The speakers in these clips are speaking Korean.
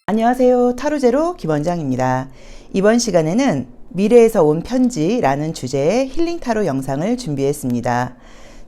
안녕하세요. 타로제로 김원장입니다. 이번 시간에는 미래에서 온 편지라는 주제의 힐링 타로 영상을 준비했습니다.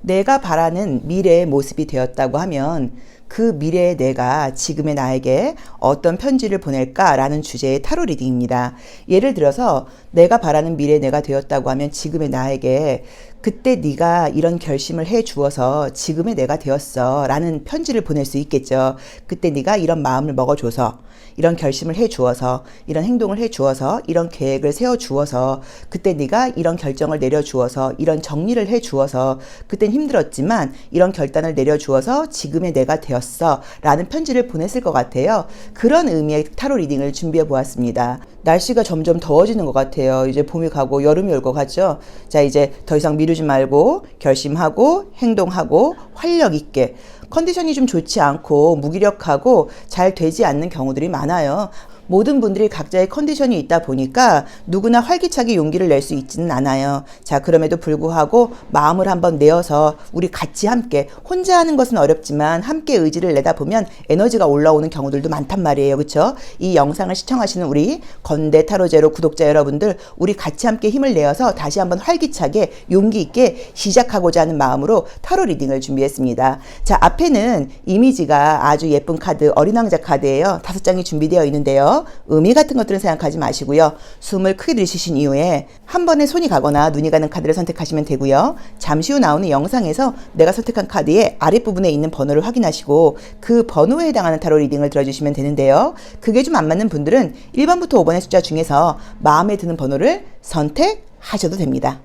내가 바라는 미래의 모습이 되었다고 하면 그 미래의 내가 지금의 나에게 어떤 편지를 보낼까라는 주제의 타로 리딩입니다. 예를 들어서 내가 바라는 미래의 내가 되었다고 하면 지금의 나에게 그때 네가 이런 결심을 해 주어서 지금의 내가 되었어 라는 편지를 보낼 수 있겠죠. 그때 네가 이런 마음을 먹어줘서 이런 결심을 해 주어서 이런 행동을 해 주어서 이런 계획을 세워 주어서 그때 네가 이런 결정을 내려 주어서 이런 정리를 해 주어서 그땐 힘들었지만 이런 결단을 내려 주어서 지금의 내가 되었어 라는 편지를 보냈을 것 같아요. 그런 의미의 타로 리딩을 준비해 보았습니다. 날씨가 점점 더워지는 것 같아요. 이제 봄이 가고 여름이 올 것 같죠. 자, 이제 더 이상 미루지 말고 결심하고 행동하고 활력 있게, 컨디션이 좀 좋지 않고 무기력하고 잘 되지 않는 경우들이 많아요. 모든 분들이 각자의 컨디션이 있다 보니까 누구나 활기차게 용기를 낼 수 있지는 않아요. 자, 그럼에도 불구하고 마음을 한번 내어서 우리 같이 함께, 혼자 하는 것은 어렵지만 함께 의지를 내다 보면 에너지가 올라오는 경우들도 많단 말이에요. 그렇죠? 이 영상을 시청하시는 우리 건대 타로제로 구독자 여러분들, 우리 같이 함께 힘을 내어서 다시 한번 활기차게 용기 있게 시작하고자 하는 마음으로 타로 리딩을 준비했습니다. 자, 앞에는 이미지가 아주 예쁜 카드, 어린 왕자 카드예요. 5장이 준비되어 있는데요. 의미 같은 것들은 생각하지 마시고요. 숨을 크게 들이쉬신 이후에 한 번에 손이 가거나 눈이 가는 카드를 선택하시면 되고요. 잠시 후 나오는 영상에서 내가 선택한 카드의 아랫부분에 있는 번호를 확인하시고 그 번호에 해당하는 타로 리딩을 들어주시면 되는데요. 그게 좀 안 맞는 분들은 1번부터 5번의 숫자 중에서 마음에 드는 번호를 선택하셔도 됩니다.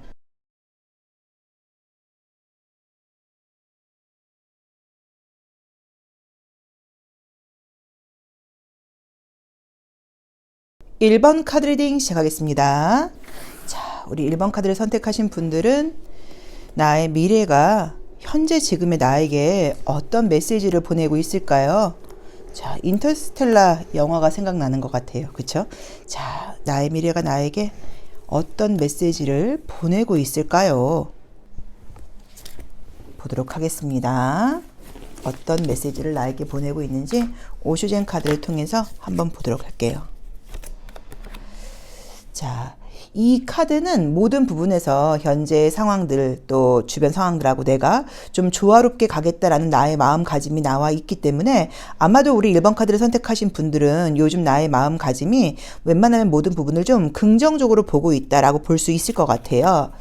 (1번) 카드 리딩 시작하겠습니다. 자, 우리 1번 카드를 선택하신 분들은 나의 미래가 현재 지금의 나에게 어떤 메시지를 보내고 있을까요? 자, 인터스텔라 영화가 생각나는 것 같아요. 그쵸? 자, 나의 미래가 나에게 어떤 메시지를 보내고 있을까요? 보도록 하겠습니다. 어떤 메시지를 나에게 보내고 있는지 오슈젠 카드를 통해서 한번 보도록 할게요. 자, 이 카드는 모든 부분에서 현재의 상황들, 또 주변 상황들하고 내가 좀 조화롭게 가겠다라는 나의 마음가짐이 나와 있기 때문에 아마도 우리 1번 카드를 선택하신 분들은 요즘 나의 마음가짐이 웬만하면 모든 부분을 좀 긍정적으로 보고 있다라고 볼 수 있을 것 같아요.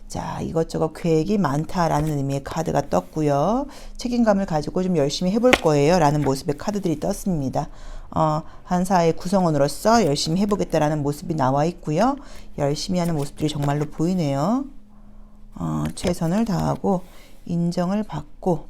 자, 이것저것 계획이 많다라는 의미의 카드가 떴고요. 책임감을 가지고 좀 열심히 해볼 거예요 라는 모습의 카드들이 떴습니다. 한 사회의 구성원으로서 열심히 해보겠다라는 모습이 나와 있고요. 열심히 하는 모습들이 정말로 보이네요. 최선을 다하고 인정을 받고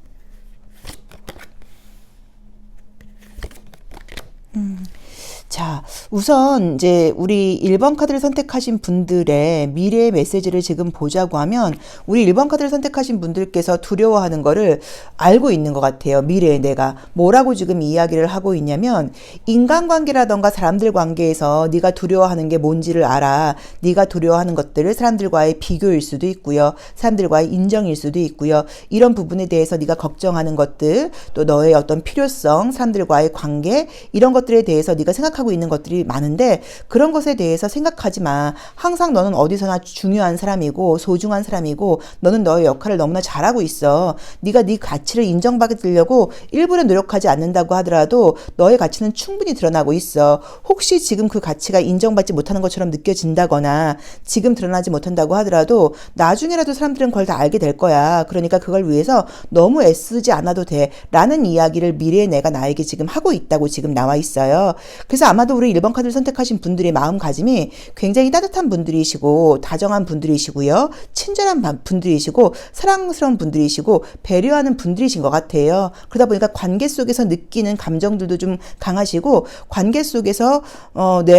자, 우선 이제 우리 1번 카드를 선택하신 분들의 미래의 메시지를 지금 보자고 하면 우리 1번 카드를 선택하신 분들께서 두려워하는 거를 알고 있는 것 같아요. 미래의 내가 뭐라고 지금 이야기를 하고 있냐면 인간관계라던가 사람들 관계에서 네가 두려워하는 게 뭔지를 알아. 네가 두려워하는 것들을 사람들과의 비교일 수도 있고요. 사람들과의 인정일 수도 있고요. 이런 부분에 대해서 네가 걱정하는 것들, 또 너의 어떤 필요성, 사람들과의 관계, 이런 것들에 대해서 네가 생각하고 있는 것들이 많은데 그런 것에 대해서 생각하지 마. 항상 너는 어디서나 중요한 사람이고 소중한 사람이고 너는 너의 역할을 너무나 잘하고 있어. 네가 네 가치를 인정받으려고 일부러 노력하지 않는다고 하더라도 너의 가치는 충분히 드러나고 있어. 혹시 지금 그 가치가 인정받지 못하는 것처럼 느껴진다거나 지금 드러나지 못한다고 하더라도 나중에라도 사람들은 그걸 다 알게 될 거야. 그러니까 그걸 위해서 너무 애쓰지 않아도 돼 라는 이야기를 미래의 내가 나에게 지금 하고 있다고 지금 나와 있어요. 그래서 아마도 우리 1번 카드를 선택하신 분들의 마음가짐이 굉장히 따뜻한 분들이시고 다정한 분들이시고요. 친절한 분들이시고 사랑스러운 분들이시고 배려하는 분들이신 것 같아요. 그러다 보니까 관계 속에서 느끼는 감정들도 좀 강하시고 관계 속에서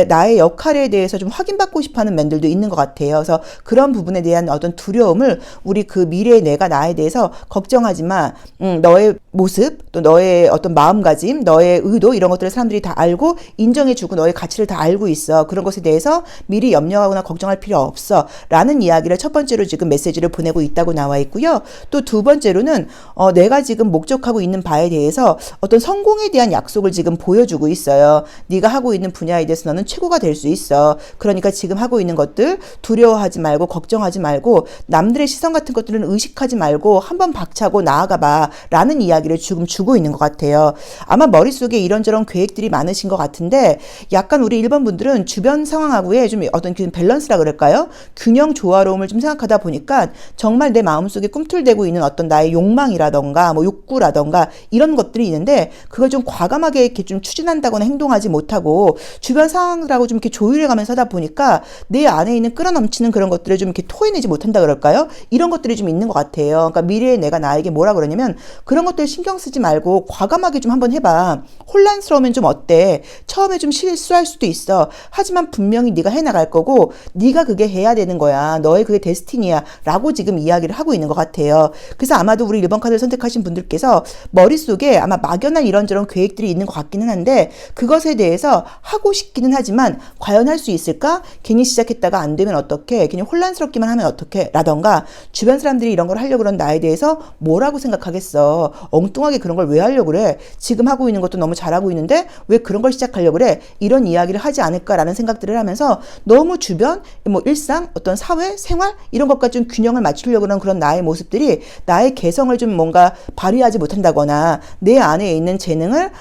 나의 역할에 대해서 좀 확인받고 싶어하는 면들도 있는 것 같아요. 그래서 그런 부분에 대한 어떤 두려움을 우리 그 미래의 내가 나에 대해서 걱정하지만 너의 모습 또 너의 어떤 마음가짐, 너의 의도 이런 것들을 사람들이 다 알고 인정해주고 너의 가치를 다 알고 있어. 그런 것에 대해서 미리 염려하거나 걱정할 필요 없어. 라는 이야기를 첫 번째로 지금 메시지를 보내고 있다고 나와 있고요. 또 두 번째로는 내가 지금 목적하고 있는 바에 대해서 어떤 성공에 대한 약속을 지금 보여주고 있어요. 네가 하고 있는 분야에 대해서 너는 최고가 될 수 있어. 그러니까 지금 하고 있는 것들 두려워하지 말고 걱정하지 말고 남들의 시선 같은 것들은 의식하지 말고 한번 박차고 나아가 봐 라는 이야기를 지금 주고 있는 것 같아요. 아마 머릿속에 이런저런 계획들이 많으신 것 같은데 약간 우리 1번 분들은 주변 상황하고의 좀 어떤 밸런스라 그럴까요? 균형 조화로움을 좀 생각하다 보니까 정말 내 마음속에 꿈틀대고 있는 어떤 나의 욕망이라던가 뭐 욕구라던가 이런 것들이 있는데 그걸 좀 과감하게 이렇게 좀 추진한다거나 행동하지 못하고 주변 상황들하고 좀 이렇게 조율해 가면서 하다 보니까 내 안에 있는 끌어넘치는 그런 것들을 좀 이렇게 토해내지 못한다 그럴까요? 이런 것들이 좀 있는 것 같아요. 그러니까 미래의 내가 나에게 뭐라 그러냐면 그런 것들 신경 쓰지 말고 과감하게 좀 한번 해봐. 혼란스러우면 좀 어때? 처음에 좀 실수할 수도 있어. 하지만 분명히 네가 해나갈 거고 네가 그게 해야 되는 거야. 너의 그게 데스티니야. 라고 지금 이야기를 하고 있는 것 같아요. 그래서 아마도 우리 1번 카드를 선택하신 분들께서 머릿속에 아마 막연한 이런저런 계획들이 있는 것 같기는 한데 그것에 대해서 하고 싶기는 하지만 과연 할 수 있을까? 괜히 시작했다가 안 되면 어떡해? 괜히 혼란스럽기만 하면 어떡해? 라던가 주변 사람들이 이런 걸 하려고 그런 나에 대해서 뭐라고 생각하겠어? 엉뚱하게 그런 걸 왜 하려고 그래? 지금 하고 있는 것도 너무 잘하고 있는데 왜 그런 걸 시작하려고 그래? 이런 이야기를 하지 않을까라는 생각들을 하면서 너무 주변, 뭐 일상, 어떤 사회, 생활 이런 것과 좀 균형을 맞추려고 하는 그런 나의 모습들이 나의 개성을 좀 뭔가 발휘하지 못한다거나 내 안에 있는 재능을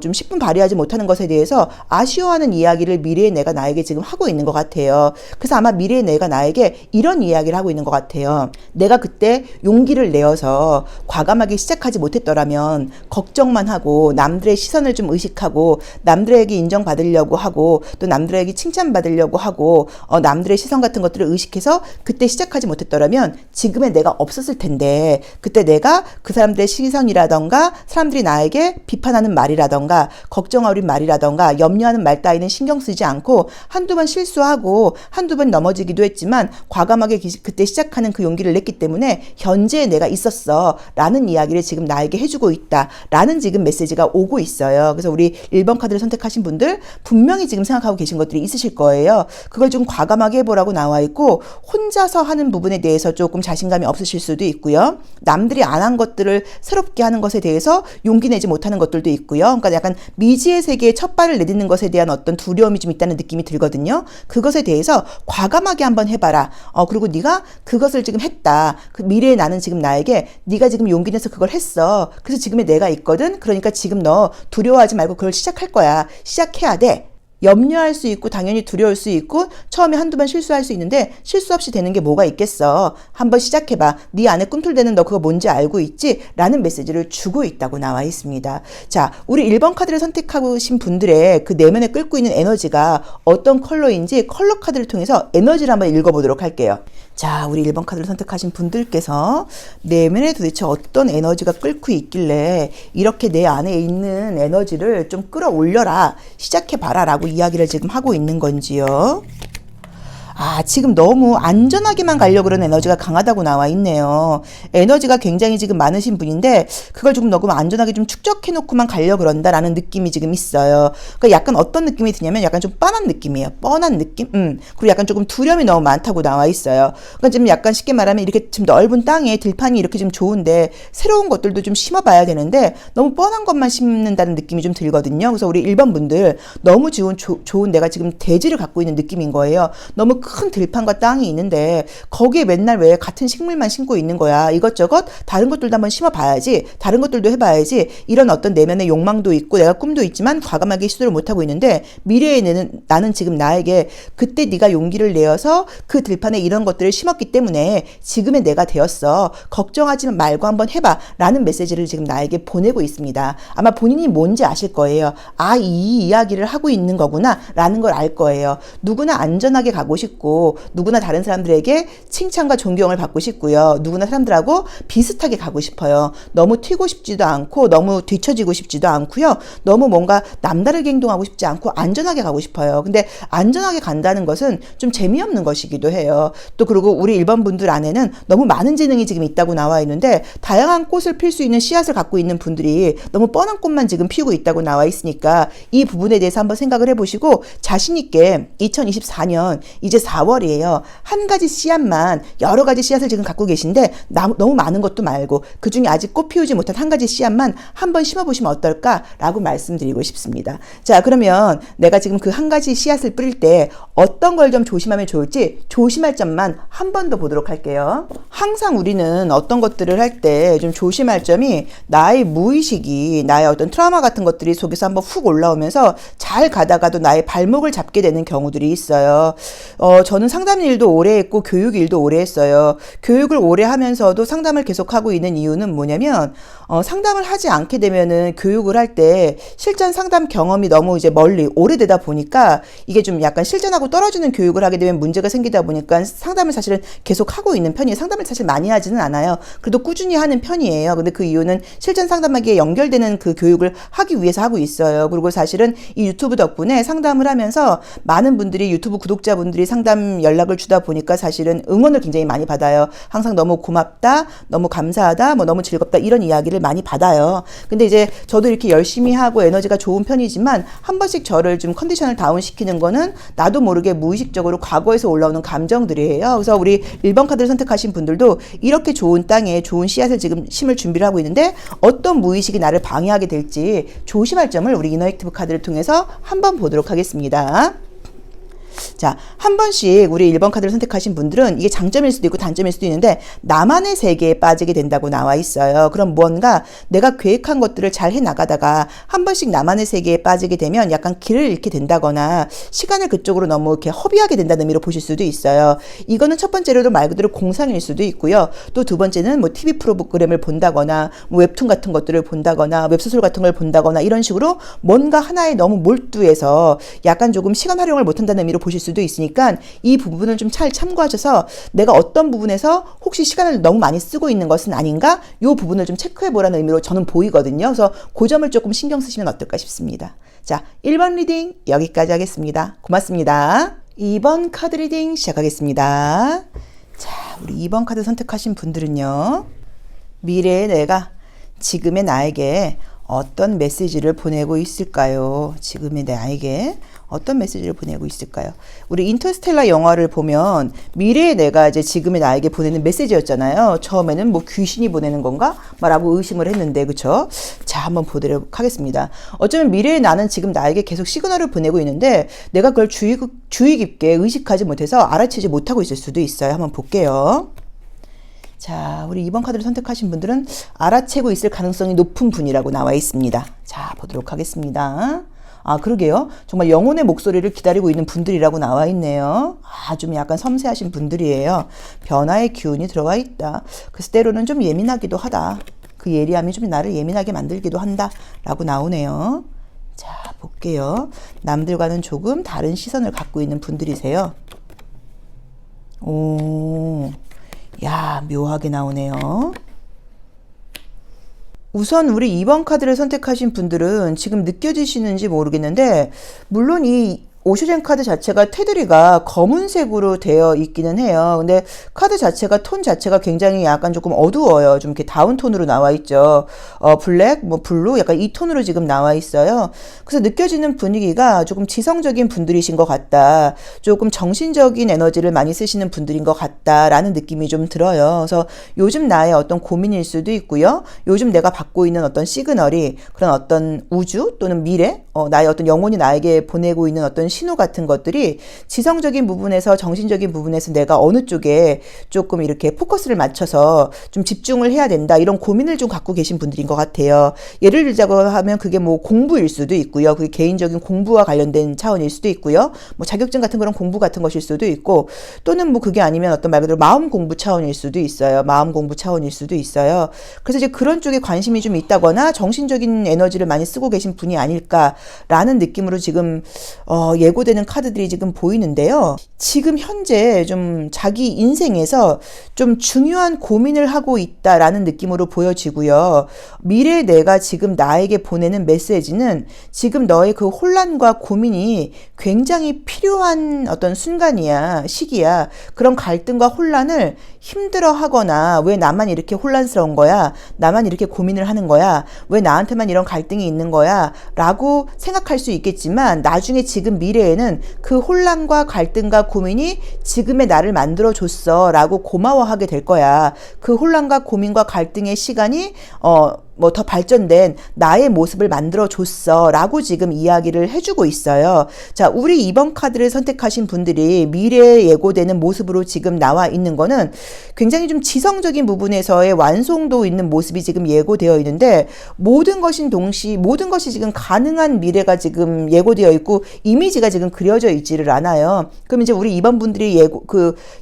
좀 10분 발휘하지 못하는 것에 대해서 아쉬워하는 이야기를 미래의 내가 나에게 지금 하고 있는 것 같아요. 그래서 아마 미래의 내가 나에게 이런 이야기를 하고 있는 것 같아요. 내가 그때 용기를 내어서 과감하게 시작하지 못했더라면 걱정만 하고 남들의 시선을 좀 의식하고 남들에게 인정받으려고 하고 또 남들에게 칭찬받으려고 하고 남들의 시선 같은 것들을 의식해서 그때 시작하지 못했더라면 지금의 내가 없었을 텐데 그때 내가 그 사람들의 시선이라던가 사람들이 나에게 비판하는 말이라던가 걱정하는 말이라던가 염려하는 말 따위는 신경 쓰지 않고 한두 번 실수하고 한두 번 넘어지기도 했지만 과감하게 그때 시작하는 그 용기를 냈기 때문에 현재의 내가 있었어 라는 이야기를 지금 나에게 해주고 있다 라는 지금 메시지가 오고 있어요. 그래서 우리 1번 카드를 선택하신 분들 분명히 지금 생각하고 계신 것들이 있으실 거예요. 그걸 좀 과감하게 해보라고 나와 있고 혼자서 하는 부분에 대해서 조금 자신감이 없으실 수도 있고요. 남들이 안 한 것들을 새롭게 하는 것에 대해서 용기 내지 못하는 것들도 있고요. 그러니까 약간 미지의 세계에 첫 발을 내딛는 것에 대한 어떤 두려움이 좀 있다는 느낌이 들거든요. 그것에 대해서 과감하게 한번 해봐라. 그리고 네가 그것을 지금 했다. 그 미래의 나는 지금 나에게 네가 지금 용기 내서 그걸 했어. 그래서 지금의 내가 있거든. 그러니까 지금 너 두려워하지 말고 그걸 시작할 거야. 시작해야 돼. 염려할 수 있고 당연히 두려울 수 있고 처음에 한두 번 실수할 수 있는데 실수 없이 되는 게 뭐가 있겠어. 한번 시작해봐. 네 안에 꿈틀대는 너 그거 뭔지 알고 있지? 라는 메시지를 주고 있다고 나와 있습니다. 자, 우리 1번 카드를 선택하신 분들의 그 내면에 끓고 있는 에너지가 어떤 컬러인지 컬러 카드를 통해서 에너지를 한번 읽어보도록 할게요. 자, 우리 1번 카드를 선택하신 분들께서 내면에 도대체 어떤 에너지가 끓고 있길래 이렇게 내 안에 있는 에너지를 좀 끌어올려라. 시작해봐라 라고 이야기를 지금 하고 있는 건지요. 지금 너무 안전하게만 가려고 그런 에너지가 강하다고 나와 있네요. 에너지가 굉장히 지금 많으신 분인데 그걸 조금 너무 안전하게 좀 축적해놓고만 가려고 그런다라는 느낌이 지금 있어요. 그러니까 약간 어떤 느낌이 드냐면 약간 좀 뻔한 느낌이에요. 뻔한 느낌? 그리고 약간 조금 두려움이 너무 많다고 나와 있어요. 그러니까 좀 약간 쉽게 말하면 이렇게 좀 넓은 땅에 들판이 이렇게 좀 좋은데 새로운 것들도 좀 심어봐야 되는데 너무 뻔한 것만 심는다는 느낌이 좀 들거든요. 그래서 우리 1번 분들 너무 좋은 내가 지금 대지를 갖고 있는 느낌인 거예요. 너무 큰 들판과 땅이 있는데 거기에 맨날 왜 같은 식물만 심고 있는 거야. 이것저것 다른 것들도 한번 심어봐야지. 다른 것들도 해봐야지. 이런 어떤 내면의 욕망도 있고 내가 꿈도 있지만 과감하게 시도를 못하고 있는데 미래에 나는 지금 나에게 그때 네가 용기를 내어서 그 들판에 이런 것들을 심었기 때문에 지금의 내가 되었어. 걱정하지 말고 한번 해봐. 라는 메시지를 지금 나에게 보내고 있습니다. 아마 본인이 뭔지 아실 거예요. 이 이야기를 하고 있는 거구나. 라는 걸 알 거예요. 누구나 안전하게 가고 싶고 싶고 누구나 다른 사람들에게 칭찬과 존경을 받고 싶고요. 누구나 사람들하고 비슷하게 가고 싶어요. 너무 튀고 싶지도 않고 너무 뒤처지고 싶지도 않고요. 너무 뭔가 남다르게 행동하고 싶지 않고 안전하게 가고 싶어요. 근데 안전하게 간다는 것은 좀 재미없는 것이기도 해요. 또 그리고 우리 1번 분들 안에는 너무 많은 재능이 지금 있다고 나와 있는데 다양한 꽃을 필 수 있는 씨앗을 갖고 있는 분들이 너무 뻔한 꽃만 지금 피우고 있다고 나와 있으니까 이 부분에 대해서 한번 생각을 해보시고 자신 있게 2024년 이제 4월이에요. 한 가지 씨앗만 여러 가지 씨앗을 지금 갖고 계신데 너무 많은 것도 말고 그중에 아직 꽃 피우지 못한 한 가지 씨앗만 한번 심어보시면 어떨까라고 말씀드리고 싶습니다. 자, 그러면 내가 지금 그 한 가지 씨앗을 뿌릴 때 어떤 걸 좀 조심하면 좋을지 조심할 점만 한 번 더 보도록 할게요. 항상 우리는 어떤 것들을 할 때 좀 조심할 점이 나의 무의식이 나의 어떤 트라우마 같은 것들이 속에서 한번 훅 올라오면서 잘 가다가도 나의 발목을 잡게 되는 경우들이 있어요. 저는 상담 일도 오래 했고 교육 일도 오래 했어요. 교육을 오래 하면서도 상담을 계속하고 있는 이유는 뭐냐면 상담을 하지 않게 되면은 교육을 할 때 실전 상담 경험이 너무 이제 멀리 오래되다 보니까 이게 좀 약간 실전하고 떨어지는 교육을 하게 되면 문제가 생기다 보니까 상담을 사실은 계속 하고 있는 편이에요. 상담을 사실 많이 하지는 않아요. 그래도 꾸준히 하는 편이에요. 근데 그 이유는 실전 상담하기에 연결되는 그 교육을 하기 위해서 하고 있어요. 그리고 사실은 이 유튜브 덕분에 상담을 하면서 많은 분들이 유튜브 구독자분들이 상담 연락을 주다 보니까 사실은 응원을 굉장히 많이 받아요. 항상 너무 고맙다, 너무 감사하다, 뭐 너무 즐겁다 이런 이야기를 많이 받아요. 근데 이제 저도 이렇게 열심히 하고 에너지가 좋은 편이지만 한 번씩 저를 좀 컨디션을 다운시키는 거는 나도 모르게 무의식적으로 과거에서 올라오는 감정들이에요. 그래서 우리 1번 카드를 선택하신 분들도 이렇게 좋은 땅에 좋은 씨앗을 지금 심을 준비를 하고 있는데 어떤 무의식이 나를 방해하게 될지 조심할 점을 우리 이너 액티브 카드를 통해서 한번 보도록 하겠습니다. 자, 한 번씩 우리 1번 카드를 선택하신 분들은 이게 장점일 수도 있고 단점일 수도 있는데 나만의 세계에 빠지게 된다고 나와 있어요. 그럼 무언가 내가 계획한 것들을 잘 해나가다가 한 번씩 나만의 세계에 빠지게 되면 약간 길을 잃게 된다거나 시간을 그쪽으로 너무 이렇게 허비하게 된다는 의미로 보실 수도 있어요. 이거는 첫 번째로도 말 그대로 공상일 수도 있고요. 또 두 번째는 뭐 TV 프로그램을 본다거나 뭐 웹툰 같은 것들을 본다거나 웹소설 같은 걸 본다거나 이런 식으로 뭔가 하나에 너무 몰두해서 약간 조금 시간 활용을 못한다는 의미로 보실 수도 있으니까 이 부분을 좀 잘 참고하셔서 내가 어떤 부분에서 혹시 시간을 너무 많이 쓰고 있는 것은 아닌가? 이 부분을 좀 체크해 보라는 의미로 저는 보이거든요. 그래서 그 점을 조금 신경 쓰시면 어떨까 싶습니다. 자, 1번 리딩 여기까지 하겠습니다. 고맙습니다. 2번 카드 리딩 시작하겠습니다. 자, 우리 2번 카드 선택하신 분들은요. 미래의 내가 지금의 나에게 어떤 메시지를 보내고 있을까요? 지금의 나에게 어떤 메시지를 보내고 있을까요? 우리 인터스텔라 영화를 보면 미래의 내가 이제 지금의 나에게 보내는 메시지였잖아요. 처음에는 뭐 귀신이 보내는 건가? 라고 의심을 했는데, 그쵸? 자, 한번 보도록 하겠습니다. 어쩌면 미래의 나는 지금 나에게 계속 시그널을 보내고 있는데 내가 그걸 주의 깊게 의식하지 못해서 알아채지 못하고 있을 수도 있어요. 한번 볼게요. 자, 우리 2번 카드를 선택하신 분들은 알아채고 있을 가능성이 높은 분이라고 나와 있습니다. 자, 보도록 하겠습니다. 아, 그러게요. 정말 영혼의 목소리를 기다리고 있는 분들이라고 나와 있네요. 아, 좀 약간 섬세하신 분들이에요. 변화의 기운이 들어와 있다. 그래서 때로는 좀 예민하기도 하다. 그 예리함이 좀 나를 예민하게 만들기도 한다. 라고 나오네요. 자, 볼게요. 남들과는 조금 다른 시선을 갖고 있는 분들이세요. 오... 야, 묘하게 나오네요. 우선 우리 2번 카드를 선택하신 분들은 지금 느껴지시는지 모르겠는데 물론 이 오쇼젠 카드 자체가 테두리가 검은색으로 되어 있기는 해요. 근데 카드 자체가 톤 자체가 굉장히 약간 조금 어두워요. 좀 이렇게 다운톤으로 나와 있죠. 블랙, 뭐 블루 약간 이 톤으로 지금 나와 있어요. 그래서 느껴지는 분위기가 조금 지성적인 분들이신 것 같다. 조금 정신적인 에너지를 많이 쓰시는 분들인 것 같다라는 느낌이 좀 들어요. 그래서 요즘 나의 어떤 고민일 수도 있고요. 요즘 내가 받고 있는 어떤 시그널이 그런 어떤 우주 또는 미래, 나의 어떤 영혼이 나에게 보내고 있는 어떤 신호 같은 것들이 지성적인 부분에서 정신적인 부분에서 내가 어느 쪽에 조금 이렇게 포커스를 맞춰서 좀 집중을 해야 된다 이런 고민을 좀 갖고 계신 분들인 것 같아요. 예를 들자고 하면 그게 뭐 공부일 수도 있고요. 그게 개인적인 공부와 관련된 차원일 수도 있고요. 뭐 자격증 같은 그런 공부 같은 것일 수도 있고 또는 뭐 그게 아니면 어떤 말 그대로 마음 공부 차원일 수도 있어요. 마음 공부 차원일 수도 있어요. 그래서 이제 그런 쪽에 관심이 좀 있다거나 정신적인 에너지를 많이 쓰고 계신 분이 아닐까 라는 느낌으로 지금 예고되는 카드들이 지금 보이는데요. 지금 현재 좀 자기 인생에서 좀 중요한 고민을 하고 있다라는 느낌으로 보여지고요. 미래의 내가 지금 나에게 보내는 메시지는 지금 너의 그 혼란과 고민이 굉장히 필요한 어떤 순간이야, 시기야. 그런 갈등과 혼란을 힘들어 하거나 왜 나만 이렇게 혼란스러운 거야? 나만 이렇게 고민을 하는 거야? 왜 나한테만 이런 갈등이 있는 거야? 라고 생각할 수 있겠지만 나중에 지금 미래에는 그 혼란과 갈등과 고민이 지금의 나를 만들어줬어 라고 고마워하게 될 거야. 그 혼란과 고민과 갈등의 시간이 뭐 더 발전된 나의 모습을 만들어줬어 라고 지금 이야기를 해주고 있어요. 자, 우리 이번 카드를 선택하신 분들이 미래에 예고되는 모습으로 지금 나와 있는 거는 굉장히 좀 지성적인 부분에서의 완성도 있는 모습이 지금 예고되어 있는데 모든 것이 지금 가능한 미래가 지금 예고되어 있고 이미지가 지금 그려져 있지를 않아요. 그럼 이제 우리 이번 분들이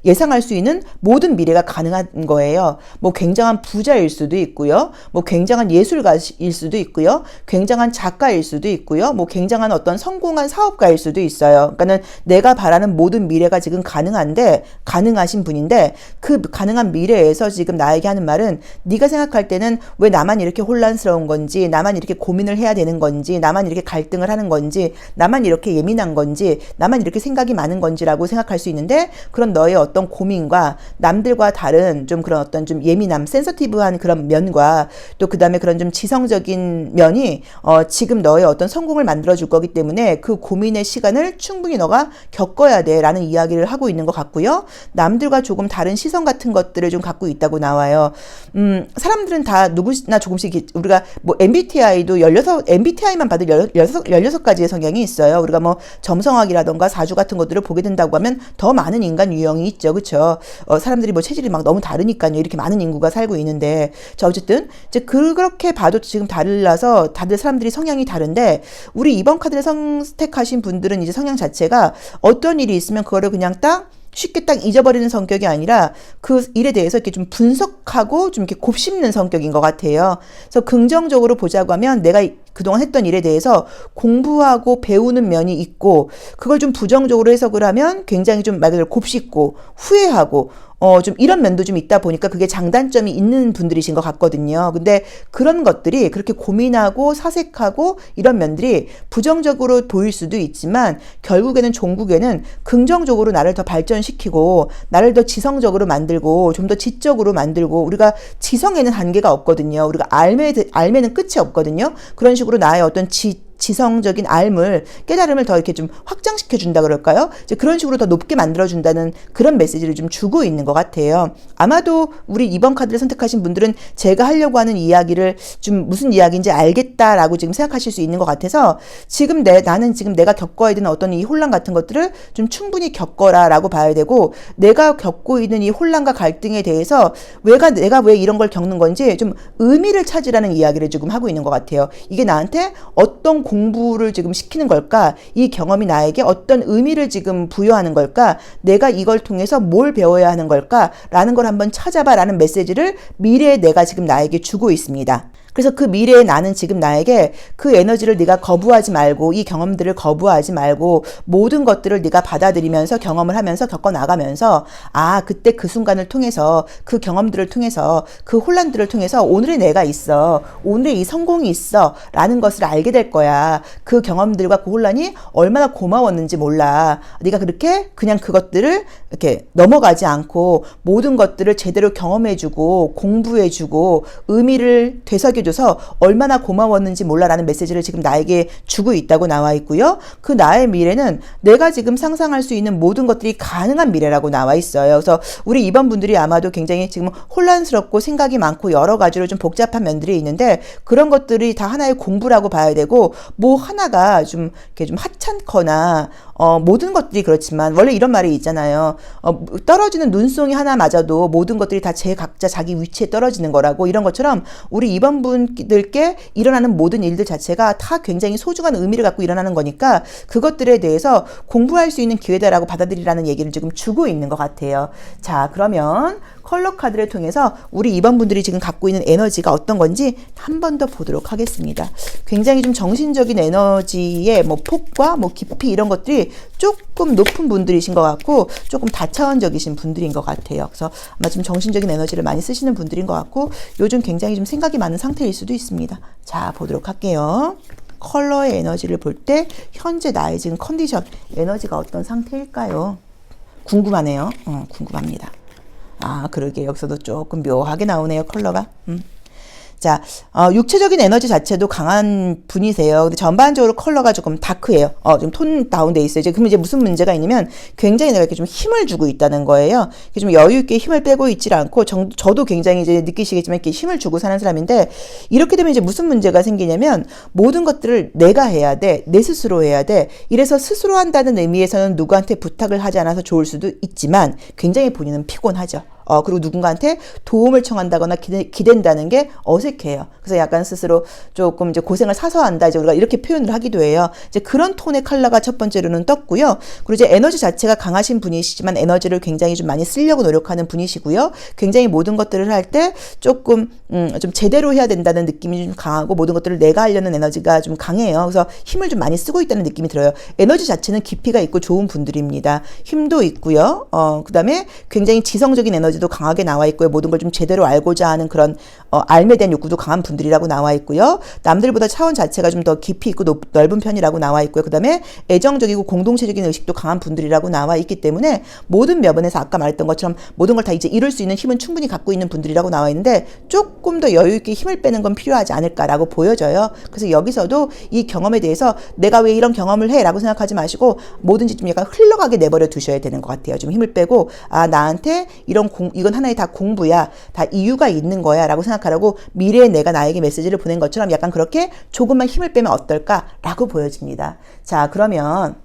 예상할 수 있는 모든 미래가 가능한 거예요. 뭐 굉장한 부자일 수도 있고요. 뭐 굉장한 예술가일 수도 있고요. 굉장한 작가일 수도 있고요. 뭐 굉장한 어떤 성공한 사업가일 수도 있어요. 그러니까는 내가 바라는 모든 미래가 지금 가능하신 분인데 그 가능한 미래에서 지금 나에게 하는 말은 네가 생각할 때는 왜 나만 이렇게 혼란스러운 건지, 나만 이렇게 고민을 해야 되는 건지, 나만 이렇게 갈등을 하는 건지, 나만 이렇게 예민한 건지, 나만 이렇게 생각이 많은 건지라고 생각할 수 있는데 그런 너의 어떤 고민과 남들과 다른 좀 그런 어떤 좀 예민함, 센서티브한 그런 면과 또 그 다음에 그런 좀 지성적인 면이 지금 너의 어떤 성공을 만들어줄 거기 때문에 그 고민의 시간을 충분히 너가 겪어야 돼 라는 이야기를 하고 있는 것 같고요. 남들과 조금 다른 시선 같은 것들을 좀 갖고 있다고 나와요. 사람들은 다 누구나 조금씩 우리가 뭐 MBTI도 16, MBTI만 봐도 16가지의 성향이 있어요. 우리가 뭐 점성학이라던가 사주 같은 것들을 보게 된다고 하면 더 많은 인간 유형이 있죠. 그쵸? 사람들이 뭐 체질이 막 너무 다르니까요. 이렇게 많은 인구가 살고 있는데. 자, 어쨌든 이제 그렇게 봐도 지금 달라서 다들 사람들이 성향이 다른데 우리 이번 카드를 선택하신 분들은 이제 성향 자체가 어떤 일이 있으면 그거를 그냥 쉽게 잊어버리는 성격이 아니라 그 일에 대해서 이렇게 좀 분석하고 좀 이렇게 곱씹는 성격인 것 같아요. 그래서 긍정적으로 보자고 하면 내가 그동안 했던 일에 대해서 공부하고 배우는 면이 있고 그걸 좀 부정적으로 해석을 하면 굉장히 좀 말 그대로 곱씹고 후회하고 좀 이런 면도 좀 있다 보니까 그게 장단점이 있는 분들이신 것 같거든요. 근데 그런 것들이 그렇게 고민하고 사색하고 이런 면들이 부정적으로 보일 수도 있지만 결국에는 종국에는 긍정적으로 나를 더 발전시키고 나를 더 지성적으로 만들고 좀 더 지적으로 만들고 우리가 지성에는 한계가 없거든요. 우리가 알매는 끝이 없거든요. 그런 식으로 나의 어떤 지성적인 깨달음을 더 이렇게 좀 확장시켜 준다 그럴까요? 이제 그런 식으로 더 높게 만들어 준다는 그런 메시지를 좀 주고 있는 것 같아요. 아마도 우리 이번 카드를 선택하신 분들은 제가 하려고 하는 이야기를 좀 무슨 이야기인지 알겠다라고 지금 생각하실 수 있는 것 같아서 나는 지금 내가 겪어야 되는 어떤 이 혼란 같은 것들을 좀 충분히 겪어라라고 봐야 되고 내가 겪고 있는 이 혼란과 갈등에 대해서 내가 왜 이런 걸 겪는 건지 좀 의미를 찾으라는 이야기를 지금 하고 있는 것 같아요. 이게 나한테 어떤 공부를 지금 시키는 걸까? 이 경험이 나에게 어떤 의미를 지금 부여하는 걸까? 내가 이걸 통해서 뭘 배워야 하는 걸까? 라는 걸 한번 찾아봐 라는 메시지를 미래의 내가 지금 나에게 주고 있습니다. 그래서 그 미래의 나는 지금 나에게 그 에너지를 네가 거부하지 말고 이 경험들을 거부하지 말고 모든 것들을 네가 받아들이면서 경험을 하면서 겪어나가면서 그때 그 순간을 통해서 그 경험들을 통해서 그 혼란들을 통해서 오늘의 내가 있어. 오늘의 이 성공이 있어. 라는 것을 알게 될 거야. 그 경험들과 그 혼란이 얼마나 고마웠는지 몰라. 네가 그렇게 그냥 그것들을 이렇게 넘어가지 않고 모든 것들을 제대로 경험해주고 공부해주고 의미를 되새겨줘서 얼마나 고마웠는지 몰라라는 메시지를 지금 나에게 주고 있다고 나와 있고요. 그 나의 미래는 내가 지금 상상할 수 있는 모든 것들이 가능한 미래라고 나와 있어요. 그래서 우리 이번 분들이 아마도 굉장히 지금 혼란스럽고 생각이 많고 여러 가지로 좀 복잡한 면들이 있는데 그런 것들이 다 하나의 공부라고 봐야 되고 뭐 하나가 좀 이렇게 좀 하찮거나 모든 것들이 그렇지만 원래 이런 말이 있잖아요. 떨어지는 눈송이 하나 맞아도 모든 것들이 다 각자 자기 위치에 떨어지는 거라고 이런 것처럼 우리 이번 분 분들께 일어나는 모든 일들 자체가 다 굉장히 소중한 의미를 갖고 일어나는 거니까 그것들에 대해서 공부할 수 있는 기회다라고 받아들이라는 얘기를 지금 주고 있는 것 같아요. 자, 그러면 컬러 카드를 통해서 우리 2번 분들이 지금 갖고 있는 에너지가 어떤 건지 한 번 더 보도록 하겠습니다. 굉장히 좀 정신적인 에너지의 뭐 폭과 뭐 깊이 이런 것들이 조금 높은 분들이신 것 같고 조금 다차원적이신 분들인 것 같아요. 그래서 아마 좀 정신적인 에너지를 많이 쓰시는 분들인 것 같고 요즘 굉장히 좀 생각이 많은 상태일 수도 있습니다. 자, 보도록 할게요. 컬러의 에너지를 볼 때 현재 나의 지금 컨디션, 에너지가 어떤 상태일까요? 궁금하네요. 궁금합니다. 아, 그러게 여기서도 조금 묘하게 나오네요, 컬러가. 자, 육체적인 에너지 자체도 강한 분이세요. 근데 전반적으로 컬러가 조금 다크해요. 좀 톤 다운돼 있어요. 그럼 이제 무슨 문제가 있냐면 굉장히 내가 이렇게 좀 힘을 주고 있다는 거예요. 좀 여유 있게 힘을 빼고 있질 않고 저도 굉장히 이제 느끼시겠지만 이렇게 힘을 주고 사는 사람인데 이렇게 되면 이제 무슨 문제가 생기냐면 모든 것들을 내가 해야 돼. 내 스스로 해야 돼. 이래서 스스로 한다는 의미에서는 누구한테 부탁을 하지 않아서 좋을 수도 있지만 굉장히 본인은 피곤하죠. 그리고 누군가한테 도움을 청한다거나 기댄다는 게 어색해요. 그래서 약간 스스로 조금 이제 고생을 사서 한다. 이제 우리가 이렇게 표현을 하기도 해요. 이제 그런 톤의 컬러가 첫 번째로는 떴고요. 그리고 이제 에너지 자체가 강하신 분이시지만 에너지를 굉장히 좀 많이 쓰려고 노력하는 분이시고요. 굉장히 모든 것들을 할 때 조금 좀 제대로 해야 된다는 느낌이 좀 강하고 모든 것들을 내가 하려는 에너지가 좀 강해요. 그래서 힘을 좀 많이 쓰고 있다는 느낌이 들어요. 에너지 자체는 깊이가 있고 좋은 분들입니다. 힘도 있고요. 그다음에 굉장히 지성적인 에너지도 강하게 나와 있고요. 모든 걸 좀 제대로 알고자 하는 그런 알에 대한 욕구도 강한 분들이라고 나와 있고요. 남들보다 차원 자체가 좀 더 깊이 있고 넓은 편이라고 나와 있고요. 그다음에 애정적이고 공동체적인 의식도 강한 분들이라고 나와 있기 때문에 모든 면에서 아까 말했던 것처럼 모든 걸 다 이제 이룰 수 있는 힘은 충분히 갖고 있는 분들이라고 나와 있는데 조금 더 여유 있게 힘을 빼는 건 필요하지 않을까라고 보여져요. 그래서 여기서도 이 경험에 대해서 내가 왜 이런 경험을 해라고 생각하지 마시고 뭐든지 좀 약간 흘러가게 내버려 두셔야 되는 것 같아요. 좀 힘을 빼고 나한테 이건 하나의 다 공부야. 다 이유가 있는 거야 라고 생각하라고 미래의 내가 나에게 메시지를 보낸 것처럼 약간 그렇게 조금만 힘을 빼면 어떨까라고 보여집니다. 자, 그러면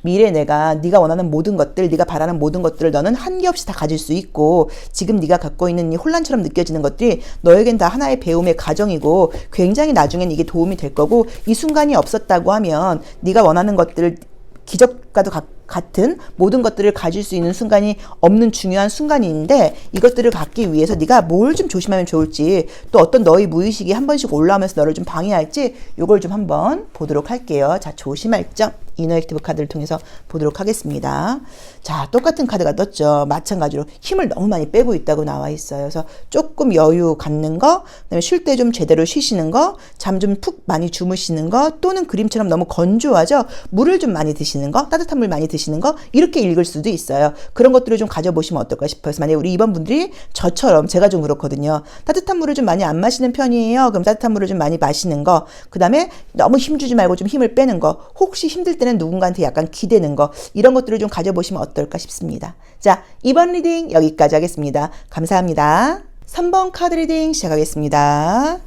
미래 내가 네가 원하는 모든 것들, 네가 바라는 모든 것들을 너는 한계없이 다 가질 수 있고 지금 네가 갖고 있는 이 혼란처럼 느껴지는 것들이 너에겐 다 하나의 배움의 과정이고 굉장히 나중엔 이게 도움이 될 거고 이 순간이 없었다고 하면 네가 원하는 것들을 기적과도 같은 모든 것들을 가질 수 있는 순간이 없는 중요한 순간인데 이것들을 갖기 위해서 네가 뭘 좀 조심하면 좋을지 또 어떤 너의 무의식이 한 번씩 올라오면서 너를 좀 방해할지 이걸 좀 한번 보도록 할게요. 자, 조심할 점 이너 액티브 카드를 통해서 보도록 하겠습니다. 자, 똑같은 카드가 떴죠. 마찬가지로 힘을 너무 많이 빼고 있다고 나와 있어요. 그래서 조금 여유 갖는 거, 그다음에 쉴 때 좀 제대로 쉬시는 거, 잠 좀 푹 많이 주무시는 거, 또는 그림처럼 너무 건조하죠. 물을 좀 많이 드시는 거, 따뜻한 물 많이 드시는 거 이렇게 읽을 수도 있어요. 그런 것들을 좀 가져보시면 어떨까 싶어요. 만약에 우리 2번 분들이 저처럼 제가 좀 그렇거든요. 따뜻한 물을 좀 많이 안 마시는 편이에요. 그럼 따뜻한 물을 좀 많이 마시는 거, 그 다음에 너무 힘주지 말고 좀 힘을 빼는 거, 혹시 힘들 때는 누군가한테 약간 기대는 거 이런 것들을 좀 가져보시면 어떨까 싶습니다. 자, 2번 리딩 여기까지 하겠습니다. 감사합니다. 3번 카드 리딩 시작하겠습니다.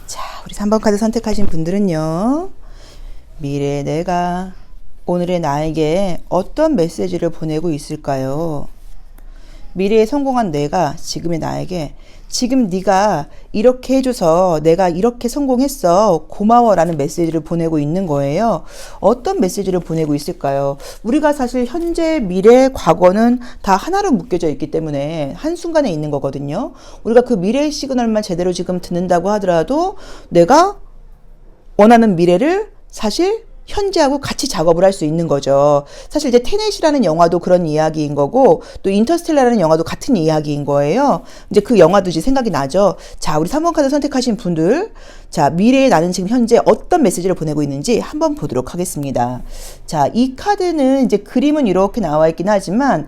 자, 우리 3번 카드 선택하신 분들은요. 미래의 내가 오늘의 나에게 어떤 메시지를 보내고 있을까요? 미래에 성공한 내가 지금의 나에게 지금 네가 이렇게 해줘서 내가 이렇게 성공했어 고마워라는 메시지를 보내고 있는 거예요. 어떤 메시지를 보내고 있을까요? 우리가 사실 현재, 미래, 과거는 다 하나로 묶여져 있기 때문에 한순간에 있는 거거든요. 우리가 그 미래의 시그널만 제대로 지금 듣는다고 하더라도 내가 원하는 미래를 사실 현재하고 같이 작업을 할 수 있는 거죠. 사실 이제 테넷이라는 영화도 그런 이야기인 거고 또 인터스텔라라는 영화도 같은 이야기인 거예요. 이제 그 영화도 이제 생각이 나죠. 자, 우리 3번 카드 선택하신 분들, 자, 미래에 나는 지금 현재 어떤 메시지를 보내고 있는지 한번 보도록 하겠습니다. 자, 이 카드는 이제 그림은 이렇게 나와 있긴 하지만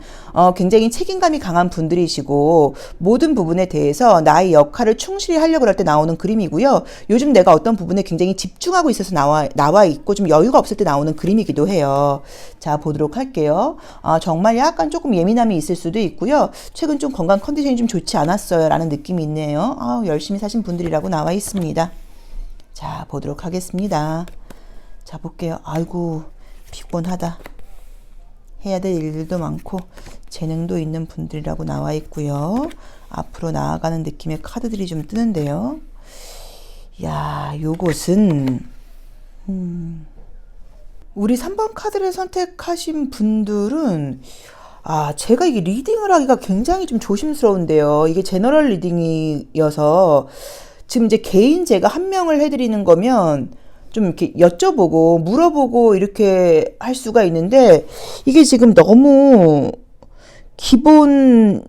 굉장히 책임감이 강한 분들이시고 모든 부분에 대해서 나의 역할을 충실히 하려고 할 때 나오는 그림이고요. 요즘 내가 어떤 부분에 굉장히 집중하고 있어서 나와 있고 좀 여유가 없을 때 나오는 그림이기도 해요. 자, 보도록 할게요. 정말 약간 조금 예민함이 있을 수도 있고요. 최근 좀 건강 컨디션이 좀 좋지 않았어요 라는 느낌이 있네요. 열심히 사신 분들이라고 나와 있습니다. 자, 보도록 하겠습니다. 자, 볼게요. 아이고, 피곤하다. 해야 될 일들도 많고 재능도 있는 분들이라고 나와 있고요. 앞으로 나아가는 느낌의 카드들이 좀 뜨는데요. 야, 요것은 우리 3번 카드를 선택하신 분들은 제가 이게 리딩을 하기가 굉장히 좀 조심스러운데요. 이게 제너럴 리딩이어서 지금 이제 개인 제가 한 명을 해드리는 거면 좀 이렇게 여쭤보고 물어보고 이렇게 할 수가 있는데 이게 지금 너무 기본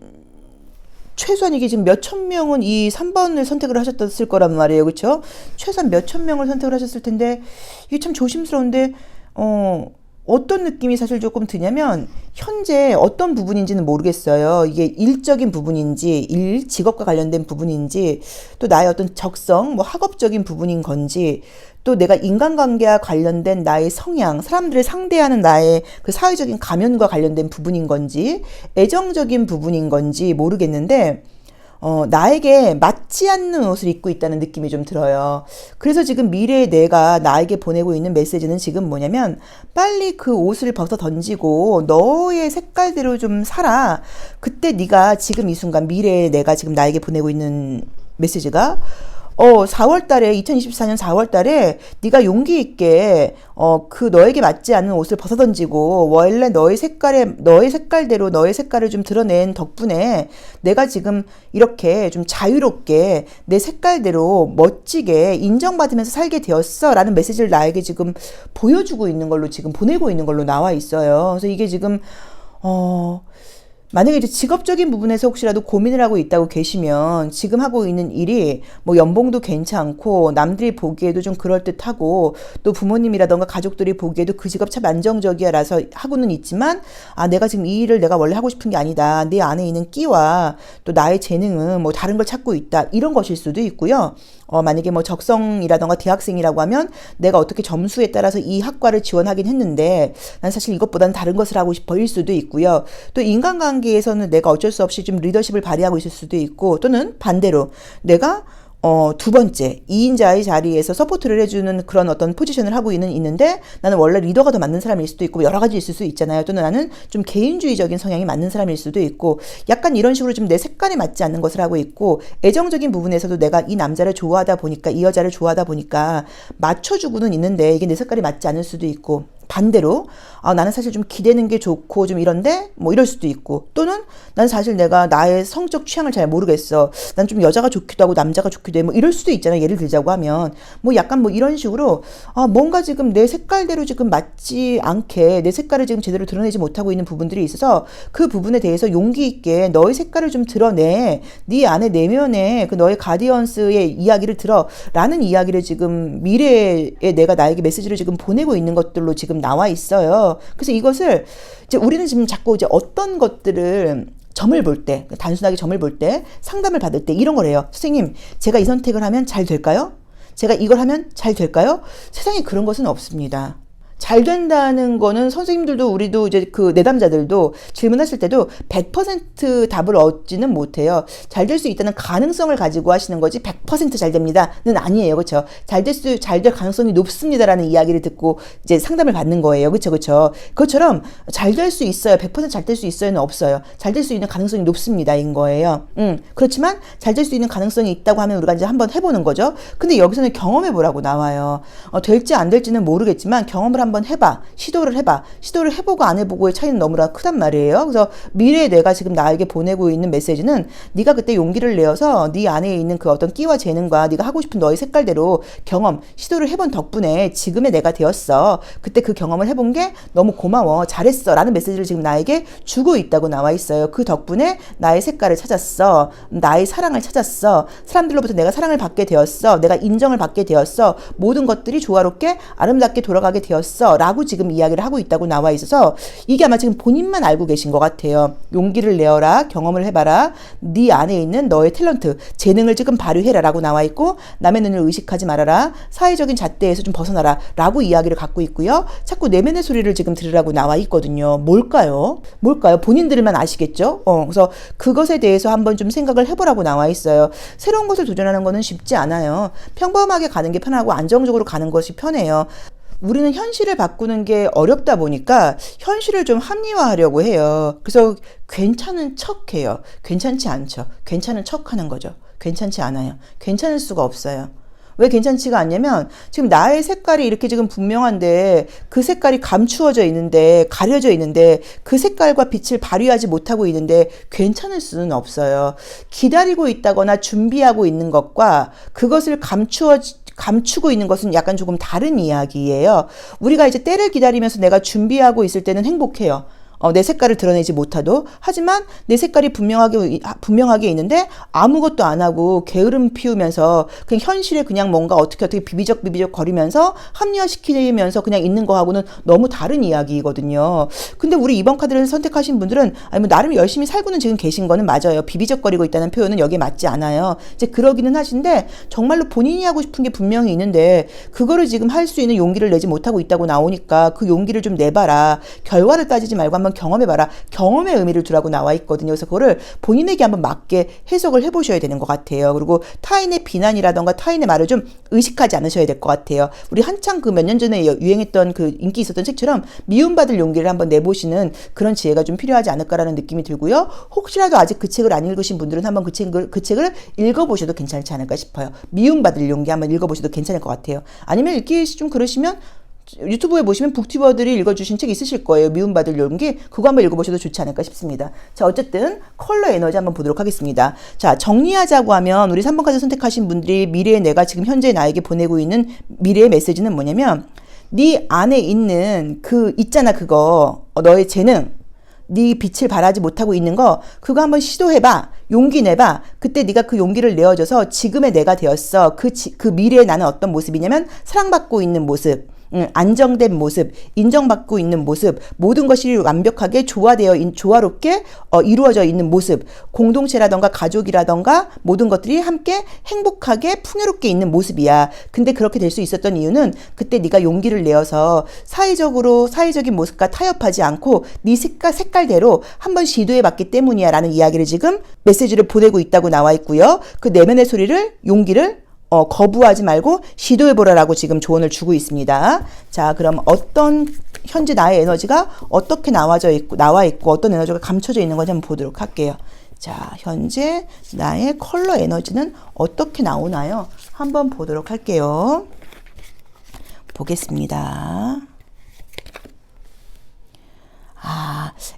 최소한 이게 지금 몇천 명은 이 3번을 선택을 하셨을 거란 말이에요. 그렇죠? 최소한 몇천 명을 선택을 하셨을 텐데 이게 참 조심스러운데 어떤 느낌이 사실 조금 드냐면 현재 어떤 부분인지는 모르겠어요. 이게 일적인 부분인지 직업과 관련된 부분인지 또 나의 어떤 적성 뭐 학업적인 부분인 건지 또 내가 인간관계와 관련된 나의 성향 사람들을 상대하는 나의 그 사회적인 가면과 관련된 부분인 건지 애정적인 부분인 건지 모르겠는데 나에게 맞지 않는 옷을 입고 있다는 느낌이 좀 들어요. 그래서 지금 미래의 내가 나에게 보내고 있는 메시지는 지금 뭐냐면 빨리 그 옷을 벗어 던지고 너의 색깔대로 좀 살아. 그때 네가 지금 이 순간 미래의 내가 지금 나에게 보내고 있는 메시지가 4월 달에 2024년 4월 달에 네가 용기 있게 그 너에게 맞지 않는 옷을 벗어 던지고 원래 너의 색깔대로 너의 색깔을 좀 드러낸 덕분에 내가 지금 이렇게 좀 자유롭게 내 색깔대로 멋지게 인정받으면서 살게 되었어라는 메시지를 나에게 지금 보여주고 있는 걸로 지금 보내고 있는 걸로 나와 있어요. 그래서 이게 지금 만약에 이제 직업적인 부분에서 혹시라도 고민을 하고 있다고 계시면 지금 하고 있는 일이 뭐 연봉도 괜찮고 남들이 보기에도 좀 그럴듯하고 또 부모님이라던가 가족들이 보기에도 그 직업 참 안정적이야라서 하고는 있지만 내가 지금 이 일을 내가 원래 하고 싶은 게 아니다. 내 안에 있는 끼와 또 나의 재능은 뭐 다른 걸 찾고 있다. 이런 것일 수도 있고요. 만약에 뭐 적성이라던가 대학생이라고 하면 내가 어떻게 점수에 따라서 이 학과를 지원하긴 했는데 난 사실 이것보다는 다른 것을 하고 싶어일 수도 있고요. 또 인간관계에서는 내가 어쩔 수 없이 좀 리더십을 발휘하고 있을 수도 있고 또는 반대로 내가 두 번째 2인자의 자리에서 서포트를 해주는 그런 어떤 포지션을 하고 있는데 나는 원래 리더가 더 맞는 사람일 수도 있고 여러 가지 있을 수 있잖아요. 또는 나는 좀 개인주의적인 성향이 맞는 사람일 수도 있고 약간 이런 식으로 좀 내 색깔에 맞지 않는 것을 하고 있고 애정적인 부분에서도 내가 이 남자를 좋아하다 보니까 이 여자를 좋아하다 보니까 맞춰주고는 있는데 이게 내 색깔이 맞지 않을 수도 있고 반대로 나는 사실 좀 기대는 게 좋고 좀 이런데 뭐 이럴 수도 있고 또는 난 사실 내가 나의 성적 취향을 잘 모르겠어. 난 좀 여자가 좋기도 하고 남자가 좋기도 해. 뭐 이럴 수도 있잖아요. 예를 들자고 하면 뭐 약간 뭐 이런 식으로 뭔가 지금 내 색깔대로 지금 맞지 않게 내 색깔을 지금 제대로 드러내지 못하고 있는 부분들이 있어서 그 부분에 대해서 용기 있게 너의 색깔을 좀 드러내. 네 안에 내면에 그 너의 가디언스의 이야기를 들어라는 이야기를 지금 미래의 내가 나에게 메시지를 지금 보내고 있는 것들로 지금 나와 있어요. 그래서 이것을 이제 우리는 지금 자꾸 이제 어떤 것들을 점을 볼 때, 단순하게 점을 볼 때, 상담을 받을 때 이런 거래요. 선생님, 제가 이 선택을 하면 잘 될까요? 제가 이걸 하면 잘 될까요? 세상에 그런 것은 없습니다. 잘 된다는 거는 선생님들도 우리도 이제 그 내담자들도 질문하실 때도 100% 답을 얻지는 못해요. 잘 될 수 있다는 가능성을 가지고 하시는 거지 100%잘 됩니다는 아니에요. 그렇죠? 잘 될 가능성이 높습니다라는 이야기를 듣고 이제 상담을 받는 거예요. 그렇죠? 그렇죠? 그것처럼 잘 될 수 있어요. 100%잘 될 수 있어요는 없어요. 잘 될 수 있는 가능성이 높습니다인 거예요. 그렇지만 잘 될 수 있는 가능성이 있다고 하면 우리가 이제 한번 해보는 거죠. 근데 여기서는 경험해 보라고 나와요. 될지 안 될지는 모르겠지만 경험을 한번 해봐. 시도를 해봐. 시도를 해보고 안 해보고의 차이는 너무나 크단 말이에요. 그래서 미래의 내가 지금 나에게 보내고 있는 메시지는 네가 그때 용기를 내어서 네 안에 있는 그 어떤 끼와 재능과 네가 하고 싶은 너의 색깔대로 경험, 시도를 해본 덕분에 지금의 내가 되었어. 그때 그 경험을 해본 게 너무 고마워. 잘했어. 라는 메시지를 지금 나에게 주고 있다고 나와 있어요. 그 덕분에 나의 색깔을 찾았어. 나의 사랑을 찾았어. 사람들로부터 내가 사랑을 받게 되었어. 내가 인정을 받게 되었어. 모든 것들이 조화롭게 아름답게 돌아가게 되었어. 라고 지금 이야기를 하고 있다고 나와 있어서 이게 아마 지금 본인만 알고 계신 것 같아요. 용기를 내어라. 경험을 해봐라. 네 안에 있는 너의 탤런트, 재능을 지금 발휘해라 라고 나와 있고 남의 눈을 의식하지 말아라. 사회적인 잣대에서 좀 벗어나라 라고 이야기를 갖고 있고요. 자꾸 내면의 소리를 지금 들으라고 나와 있거든요. 뭘까요? 본인들만 아시겠죠? 그래서 그것에 대해서 한번 좀 생각을 해보라고 나와 있어요. 새로운 것을 도전하는 거는 쉽지 않아요. 평범하게 가는 게 편하고 안정적으로 가는 것이 편해요. 우리는 현실을 바꾸는 게 어렵다 보니까 현실을 좀 합리화하려고 해요. 그래서 괜찮은 척해요. 괜찮지 않죠. 괜찮은 척하는 거죠. 괜찮지 않아요. 괜찮을 수가 없어요. 왜 괜찮지가 않냐면 지금 나의 색깔이 이렇게 지금 분명한데 그 색깔이 감추어져 있는데 가려져 있는데 그 색깔과 빛을 발휘하지 못하고 있는데 괜찮을 수는 없어요. 기다리고 있다거나 준비하고 있는 것과 그것을 감추고 있는 것은 약간 조금 다른 이야기예요. 우리가 이제 때를 기다리면서 내가 준비하고 있을 때는 행복해요. 내 색깔을 드러내지 못하도. 하지만 내 색깔이 분명하게 있는데 아무것도 안 하고 게으름 피우면서 그냥 현실에 그냥 뭔가 어떻게 비비적 거리면서 합리화시키면서 그냥 있는 거하고는 너무 다른 이야기거든요. 근데 우리 2번 카드를 선택하신 분들은 아니 뭐 나름 열심히 살고는 지금 계신 거는 맞아요. 비비적거리고 있다는 표현은 여기에 맞지 않아요. 이제 그러기는 하신데 정말로 본인이 하고 싶은 게 분명히 있는데 그거를 지금 할 수 있는 용기를 내지 못하고 있다고 나오니까 그 용기를 좀 내봐라. 결과를 따지지 말고 한번 경험해봐라. 경험의 의미를 두라고 나와 있거든요. 그래서 그거를 본인에게 한번 맞게 해석을 해보셔야 되는 것 같아요. 그리고 타인의 비난이라던가 타인의 말을 좀 의식하지 않으셔야 될 것 같아요. 우리 한창 그 몇 년 전에 유행했던 그 인기 있었던 책처럼 미움받을 용기를 한번 내보시는 그런 지혜가 좀 필요하지 않을까라는 느낌이 들고요. 혹시라도 아직 그 책을 안 읽으신 분들은 한번 그 책을 읽어보셔도 괜찮지 않을까 싶어요. 미움받을 용기 한번 읽어보셔도 괜찮을 것 같아요. 아니면 읽기 좀 그러시면 유튜브에 보시면 북튜버들이 읽어주신 책 있으실 거예요. 미움받을 용기. 그거 한번 읽어보셔도 좋지 않을까 싶습니다. 자, 어쨌든 컬러 에너지 한번 보도록 하겠습니다. 자, 정리하자고 하면 우리 3번 카드 선택하신 분들이 미래의 내가 지금 현재 나에게 보내고 있는 미래의 메시지는 뭐냐면 네 안에 있는 그 있잖아 그거 너의 재능 네 빛을 발하지 못하고 있는 거 그거 한번 시도해봐. 용기 내봐. 그때 네가 그 용기를 내어줘서 지금의 내가 되었어. 그 미래의 나는 어떤 모습이냐면 사랑받고 있는 모습. 안정된 모습, 인정받고 있는 모습, 모든 것이 완벽하게 조화롭게 이루어져 있는 모습, 공동체라던가 가족이라던가 모든 것들이 함께 행복하게 풍요롭게 있는 모습이야. 근데 그렇게 될 수 있었던 이유는 그때 네가 용기를 내어서 사회적인 모습과 타협하지 않고 네 색깔대로 한번 시도해봤기 때문이야 라는 이야기를 지금 메시지를 보내고 있다고 나와 있고요. 그 내면의 소리를 용기를 거부하지 말고 시도해보라라고 지금 조언을 주고 있습니다. 자, 그럼 어떤 현재 나의 에너지가 어떻게 나와 있고 어떤 에너지가 감춰져 있는 건지 한번 보도록 할게요. 자, 현재 나의 컬러 에너지는 어떻게 나오나요? 한번 보도록 할게요. 보겠습니다.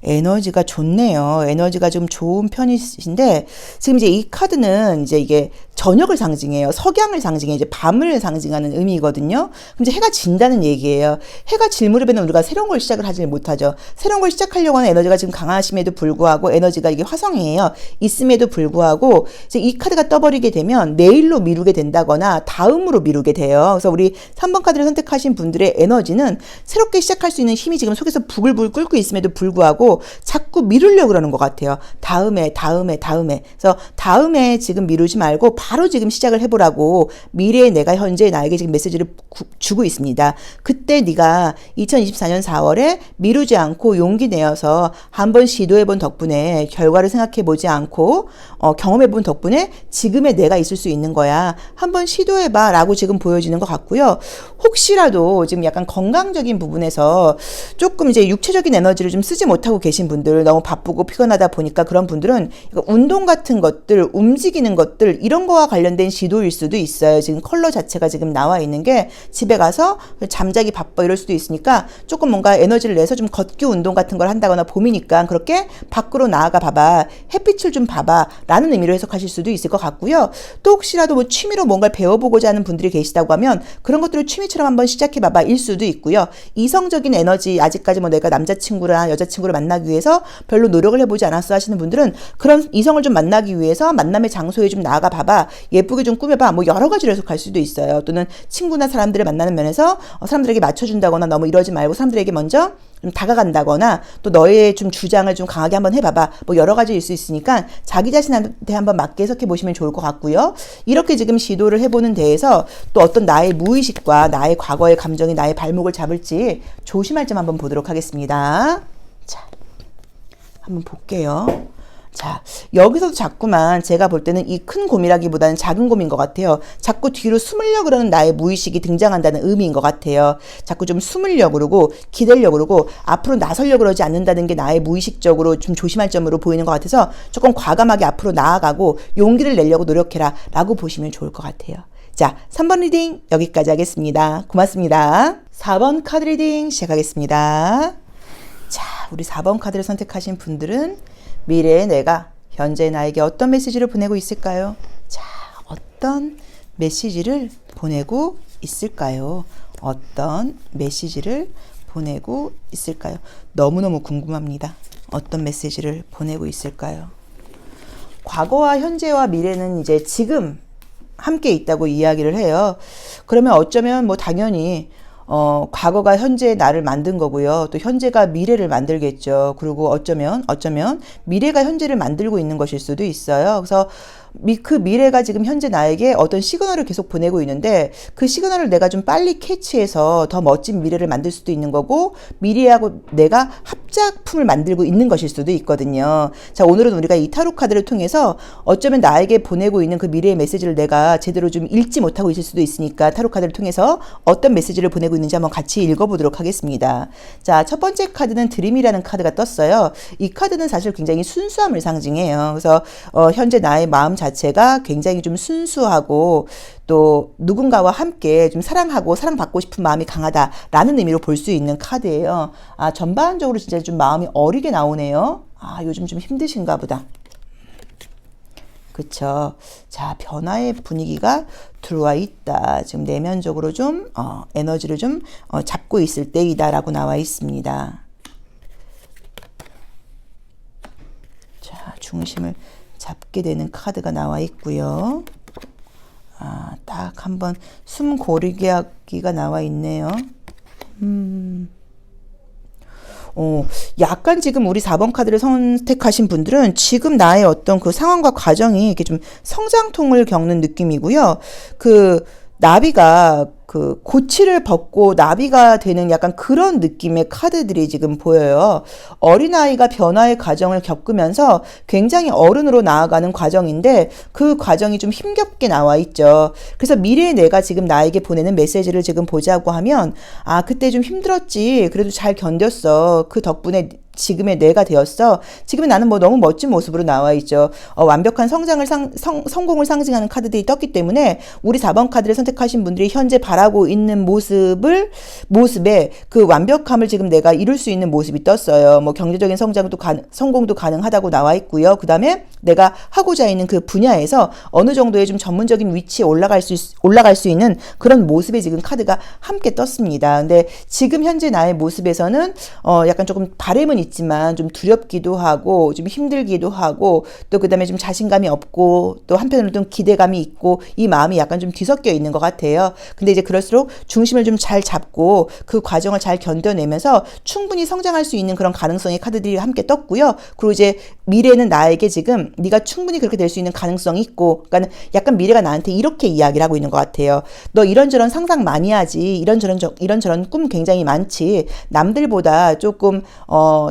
에너지가 좋네요. 에너지가 좀 좋은 편이신데, 지금 이제 이 카드는 이제 이게 저녁을 상징해요. 석양을 상징해, 이제 밤을 상징하는 의미거든요. 그럼 이제 해가 진다는 얘기예요. 해가 질 무렵에는 우리가 새로운 걸 시작을 하지 못하죠. 새로운 걸 시작하려고 하는 에너지가 지금 강하심에도 불구하고, 에너지가 이게 화성이에요. 있음에도 불구하고, 이제 이 카드가 떠버리게 되면 내일로 미루게 된다거나 다음으로 미루게 돼요. 그래서 우리 3번 카드를 선택하신 분들의 에너지는 새롭게 시작할 수 있는 힘이 지금 속에서 부글부글 끓고 있음에도 불구하고 자꾸 미루려고 그러는 것 같아요. 다음에. 그래서 다음에 지금 미루지 말고 바로 지금 시작을 해보라고 미래의 내가 현재 나에게 지금 메시지를 주고 있습니다. 그때 네가 2024년 4월에 미루지 않고 용기 내어서 한번 시도해본 덕분에 결과를 생각해보지 않고 경험해본 덕분에 지금의 내가 있을 수 있는 거야. 한번 시도해봐 라고 지금 보여지는 것 같고요. 혹시라도 지금 약간 건강적인 부분에서 조금 이제 육체적인 에너지를 좀 쓰지 못하고 계신 분들, 너무 바쁘고 피곤하다 보니까 그런 분들은 운동 같은 것들, 움직이는 것들 이런 거와 관련된 시도일 수도 있어요. 지금 컬러 자체가 지금 나와 있는 게 집에 가서 잠자기 바빠 이럴 수도 있으니까 조금 뭔가 에너지를 내서 좀 걷기 운동 같은 걸 한다거나 봄이니까 그렇게 밖으로 나아가 봐봐. 햇빛을 좀 봐봐 라는 의미로 해석하실 수도 있을 것 같고요. 또 혹시라도 뭐 취미로 뭔가를 배워보고자 하는 분들이 계시다고 하면 그런 것들을 취미처럼 한번 시작해 봐봐 일 수도 있고요. 이성적인 에너지 아직까지 뭐 내가 남자친구나 여자친구를 만나기 위해서 별로 노력을 해보지 않았어 하시는 분들은 그런 이성을 좀 만나기 위해서 만남의 장소에 좀 나아가 봐봐. 예쁘게 좀 꾸며봐. 뭐 여러 가지로 해석할 수도 있어요. 또는 친구나 사람들을 만나는 면에서 사람들에게 맞춰준다거나 너무 이러지 말고 사람들에게 먼저 좀 다가간다거나 또 너의 좀 주장을 좀 강하게 한번 해봐봐. 뭐 여러 가지일 수 있으니까 자기 자신한테 한번 맞게 해석해 보시면 좋을 것 같고요. 이렇게 지금 시도를 해보는 데에서 또 어떤 나의 무의식과 나의 과거의 감정이 나의 발목을 잡을지 조심할 점 한번 보도록 하겠습니다. 자, 한번 볼게요. 자, 여기서도 자꾸만 제가 볼 때는 이 큰 곰이라기보다는 작은 곰인 것 같아요. 자꾸 뒤로 숨으려고 그러는 나의 무의식이 등장한다는 의미인 것 같아요. 자꾸 좀 숨으려고 그러고 기대려고 그러고 앞으로 나서려고 그러지 않는다는 게 나의 무의식적으로 좀 조심할 점으로 보이는 것 같아서 조금 과감하게 앞으로 나아가고 용기를 내려고 노력해라 라고 보시면 좋을 것 같아요. 자, 3번 리딩 여기까지 하겠습니다. 고맙습니다. 4번 카드 리딩 시작하겠습니다. 자, 우리 4번 카드를 선택하신 분들은 미래의 내가 현재 나에게 어떤 메시지를 보내고 있을까요? 자, 어떤 메시지를 보내고 있을까요? 어떤 메시지를 보내고 있을까요? 너무너무 궁금합니다. 어떤 메시지를 보내고 있을까요? 과거와 현재와 미래는 이제 지금 함께 있다고 이야기를 해요. 그러면 어쩌면 뭐 당연히 과거가 현재의 나를 만든 거고요. 또 현재가 미래를 만들겠죠. 그리고 어쩌면 미래가 현재를 만들고 있는 것일 수도 있어요. 그래서 그 미래가 지금 현재 나에게 어떤 시그널을 계속 보내고 있는데 그 시그널을 내가 좀 빨리 캐치해서 더 멋진 미래를 만들 수도 있는 거고 미래하고 내가 합작품을 만들고 있는 것일 수도 있거든요. 자, 오늘은 우리가 이 타로 카드를 통해서 어쩌면 나에게 보내고 있는 그 미래의 메시지를 내가 제대로 좀 읽지 못하고 있을 수도 있으니까 타로 카드를 통해서 어떤 메시지를 보내고 있는지 한번 같이 읽어보도록 하겠습니다. 자, 첫 번째 카드는 드림이라는 카드가 떴어요. 이 카드는 사실 굉장히 순수함을 상징해요. 그래서 현재 나의 마음 자체가 굉장히 좀 순수하고 또 누군가와 함께 좀 사랑하고 사랑받고 싶은 마음이 강하다라는 의미로 볼 수 있는 카드예요. 아, 전반적으로 진짜 좀 마음이 어리게 나오네요. 아, 요즘 좀 힘드신가 보다. 그쵸. 자, 변화의 분위기가 들어와 있다. 지금 내면적으로 좀 에너지를 좀 잡고 있을 때이다라고 나와 있습니다. 자, 중심을 잡게 되는 카드가 나와 있고요. 아, 딱 한번 숨 고르게 하기가 나와 있네요. 약간 지금 우리 4번 카드를 선택하신 분들은 지금 나의 어떤 그 상황과 과정이 이렇게 좀 성장통을 겪는 느낌이고요. 그 나비가 그 고치를 벗고 나비가 되는 약간 그런 느낌의 카드들이 지금 보여요. 어린아이가 변화의 과정을 겪으면서 굉장히 어른으로 나아가는 과정인데 그 과정이 좀 힘겹게 나와 있죠. 그래서 미래의 내가 지금 나에게 보내는 메시지를 지금 보자고 하면 아, 그때 좀 힘들었지. 그래도 잘 견뎠어. 그 덕분에 지금의 내가 되었어. 지금의 나는 뭐 너무 멋진 모습으로 나와 있죠. 완벽한 성장을 성공을 상징하는 카드들이 떴기 때문에 우리 4번 카드를 선택하신 분들이 현재 바라고 있는 모습에 그 완벽함을 지금 내가 이룰 수 있는 모습이 떴어요. 뭐 경제적인 성공도 가능하다고 나와 있고요. 그 다음에 내가 하고자 있는 그 분야에서 어느 정도의 좀 전문적인 위치에 올라갈 수 있는 그런 모습에 지금 카드가 함께 떴습니다. 근데 지금 현재 나의 모습에서는 약간 조금 바램은 있지만 좀 두렵기도 하고 좀 힘들기도 하고 또 그다음에 좀 자신감이 없고 또 한편으로 좀 기대감이 있고 이 마음이 약간 좀 뒤섞여 있는 것 같아요. 근데 이제 그럴수록 중심을 좀 잘 잡고 그 과정을 잘 견뎌내면서 충분히 성장할 수 있는 그런 가능성의 카드들이 함께 떴고요. 그리고 이제 미래는 나에게 지금 네가 충분히 그렇게 될 수 있는 가능성이 있고 그러니까 약간 미래가 나한테 이렇게 이야기를 하고 있는 것 같아요. 너 이런저런 상상 많이 하지. 이런저런 꿈 굉장히 많지. 남들보다 조금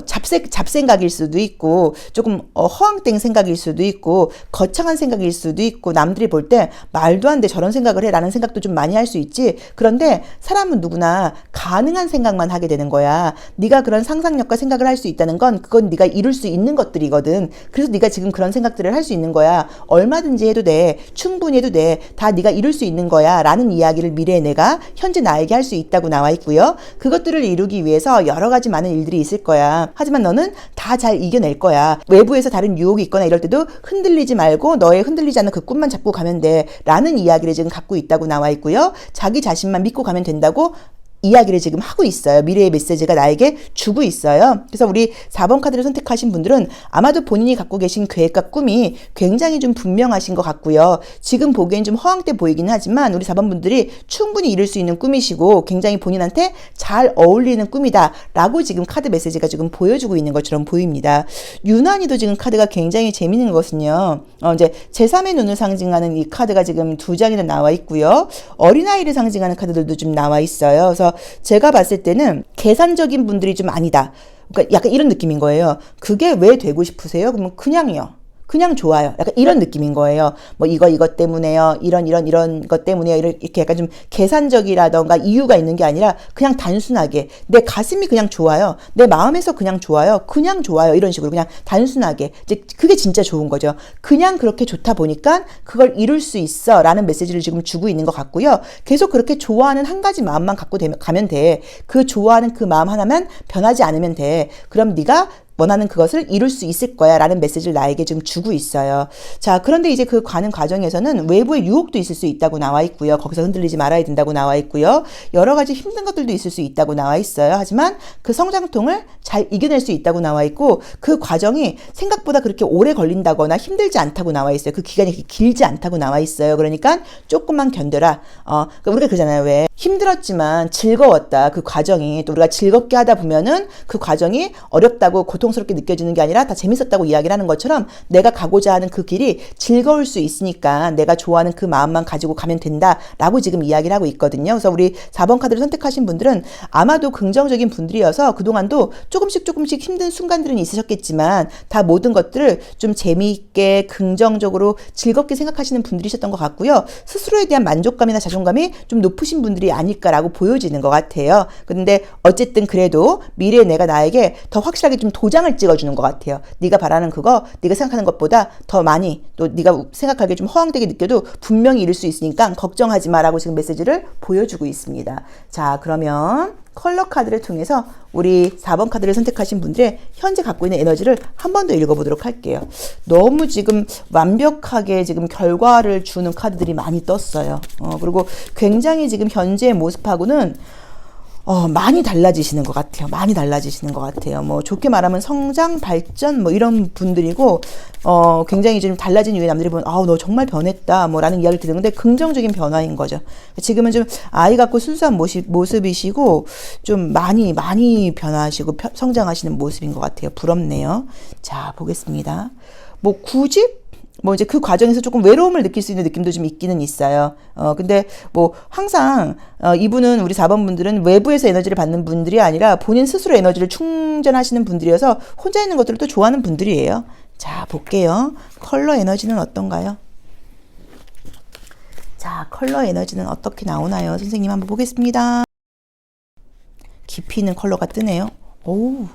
잡생각일 수도 있고 조금 허황된 생각일 수도 있고 거창한 생각일 수도 있고 남들이 볼 때 말도 안 돼 저런 생각을 해 라는 생각도 좀 많이 할 수 있지. 그런데 사람은 누구나 가능한 생각만 하게 되는 거야. 네가 그런 상상력과 생각을 할 수 있다는 건 그건 네가 이룰 수 있는 것들이거든. 그래서 네가 지금 그런 생각들을 할 수 있는 거야. 얼마든지 해도 돼. 충분히 해도 돼. 다 네가 이룰 수 있는 거야 라는 이야기를 미래의 내가 현재 나에게 할 수 있다고 나와 있고요. 그것들을 이루기 위해서 여러 가지 많은 일들이 있을 거야. 하지만 너는 다 잘 이겨낼 거야. 외부에서 다른 유혹이 있거나 이럴 때도 흔들리지 말고 너의 흔들리지 않는 그 꿈만 잡고 가면 돼 라는 이야기를 지금 갖고 있다고 나와 있고요. 자기 자신만 믿고 가면 된다고 이야기를 지금 하고 있어요. 미래의 메시지가 나에게 주고 있어요. 그래서 우리 4번 카드를 선택하신 분들은 아마도 본인이 갖고 계신 계획과 꿈이 굉장히 좀 분명하신 것 같고요. 지금 보기엔 좀 허황돼 보이긴 하지만 우리 4번 분들이 충분히 이룰 수 있는 꿈이시고 굉장히 본인한테 잘 어울리는 꿈이다 라고 지금 카드 메시지가 지금 보여주고 있는 것처럼 보입니다. 유난히도 지금 카드가 굉장히 재밌는 것은요. 이제 제3의 눈을 상징하는 이 카드가 지금 2장이나 나와 있고요. 어린아이를 상징하는 카드들도 좀 나와 있어요. 그래서 제가 봤을 때는 계산적인 분들이 좀 아니다. 그러니까 약간 이런 느낌인 거예요. 그게 왜 되고 싶으세요? 그러면 그냥요. 그냥 좋아요. 약간 이런 느낌인 거예요. 뭐 이것 때문에요. 이런 것 때문에요. 이렇게 약간 좀 계산적이라던가 이유가 있는 게 아니라 그냥 단순하게 내 가슴이 그냥 좋아요. 내 마음에서 그냥 좋아요. 그냥 좋아요. 이런 식으로 그냥 단순하게. 이제 그게 진짜 좋은 거죠. 그냥 그렇게 좋다 보니까 그걸 이룰 수 있어 라는 메시지를 지금 주고 있는 것 같고요. 계속 그렇게 좋아하는 한 가지 마음만 갖고 가면 돼. 그 좋아하는 그 마음 하나만 변하지 않으면 돼. 그럼 네가 원하는 그것을 이룰 수 있을 거야 라는 메시지를 나에게 좀 주고 있어요. 자, 그런데 이제 그 가는 과정에서는 외부의 유혹도 있을 수 있다고 나와 있고요. 거기서 흔들리지 말아야 된다고 나와 있고요. 여러 가지 힘든 것들도 있을 수 있다고 나와 있어요. 하지만 그 성장통을 잘 이겨낼 수 있다고 나와 있고 그 과정이 생각보다 그렇게 오래 걸린다거나 힘들지 않다고 나와 있어요. 그 기간이 길지 않다고 나와 있어요. 그러니까 조금만 견뎌라. 그러니까 우리가 그러잖아요. 왜 힘들었지만 즐거웠다. 그 과정이 또 우리가 즐겁게 하다 보면은 그 과정이 어렵다고 고통스럽게 느껴지는 게 아니라 다 재밌었다고 이야기를 하는 것처럼 내가 가고자 하는 그 길이 즐거울 수 있으니까 내가 좋아하는 그 마음만 가지고 가면 된다라고 지금 이야기를 하고 있거든요. 그래서 우리 4번 카드를 선택하신 분들은 아마도 긍정적인 분들이어서 그동안도 조금씩 힘든 순간들은 있으셨겠지만 다 모든 것들을 좀 재미있게 긍정적으로 즐겁게 생각하시는 분들이셨던 것 같고요. 스스로에 대한 만족감이나 자존감이 좀 높으신 분들이 아닐까라고 보여지는 것 같아요. 그런데 어쨌든 그래도 미래의 내가 나에게 더 확실하게 좀 도장을 찍어주는 것 같아요. 네가 바라는 그거, 네가 생각하는 것보다 더 많이 또 네가 생각하기에 좀 허황되게 느껴도 분명히 이룰 수 있으니까 걱정하지 마라고 지금 메시지를 보여주고 있습니다. 자, 그러면 컬러 카드를 통해서 우리 4번 카드를 선택하신 분들의 현재 갖고 있는 에너지를 한 번 더 읽어보도록 할게요. 너무 지금 완벽하게 지금 결과를 주는 카드들이 많이 떴어요. 그리고 굉장히 지금 현재의 모습하고는 많이 달라지시는 것 같아요. 많이 달라지시는 것 같아요. 뭐, 좋게 말하면 성장, 발전, 뭐, 이런 분들이고, 굉장히 좀 달라진 이유에 남들이 보면, 너 정말 변했다, 뭐, 라는 이야기를 듣는데, 긍정적인 변화인 거죠. 지금은 좀 아이 같고 순수한 모습이시고, 좀 많이 변화하시고, 성장하시는 모습인 것 같아요. 부럽네요. 자, 보겠습니다. 뭐, 굳이 뭐 이제 그 과정에서 조금 외로움을 느낄 수 있는 느낌도 좀 있기는 있어요. 근데 뭐 항상 이분은 우리 4번 분들은 외부에서 에너지를 받는 분들이 아니라 본인 스스로 에너지를 충전하시는 분들이어서 혼자 있는 것들을 또 좋아하는 분들이에요. 자, 볼게요. 컬러 에너지는 어떤가요? 자, 컬러 에너지는 어떻게 나오나요? 선생님 한번 보겠습니다. 깊이 있는 컬러가 뜨네요. 오우.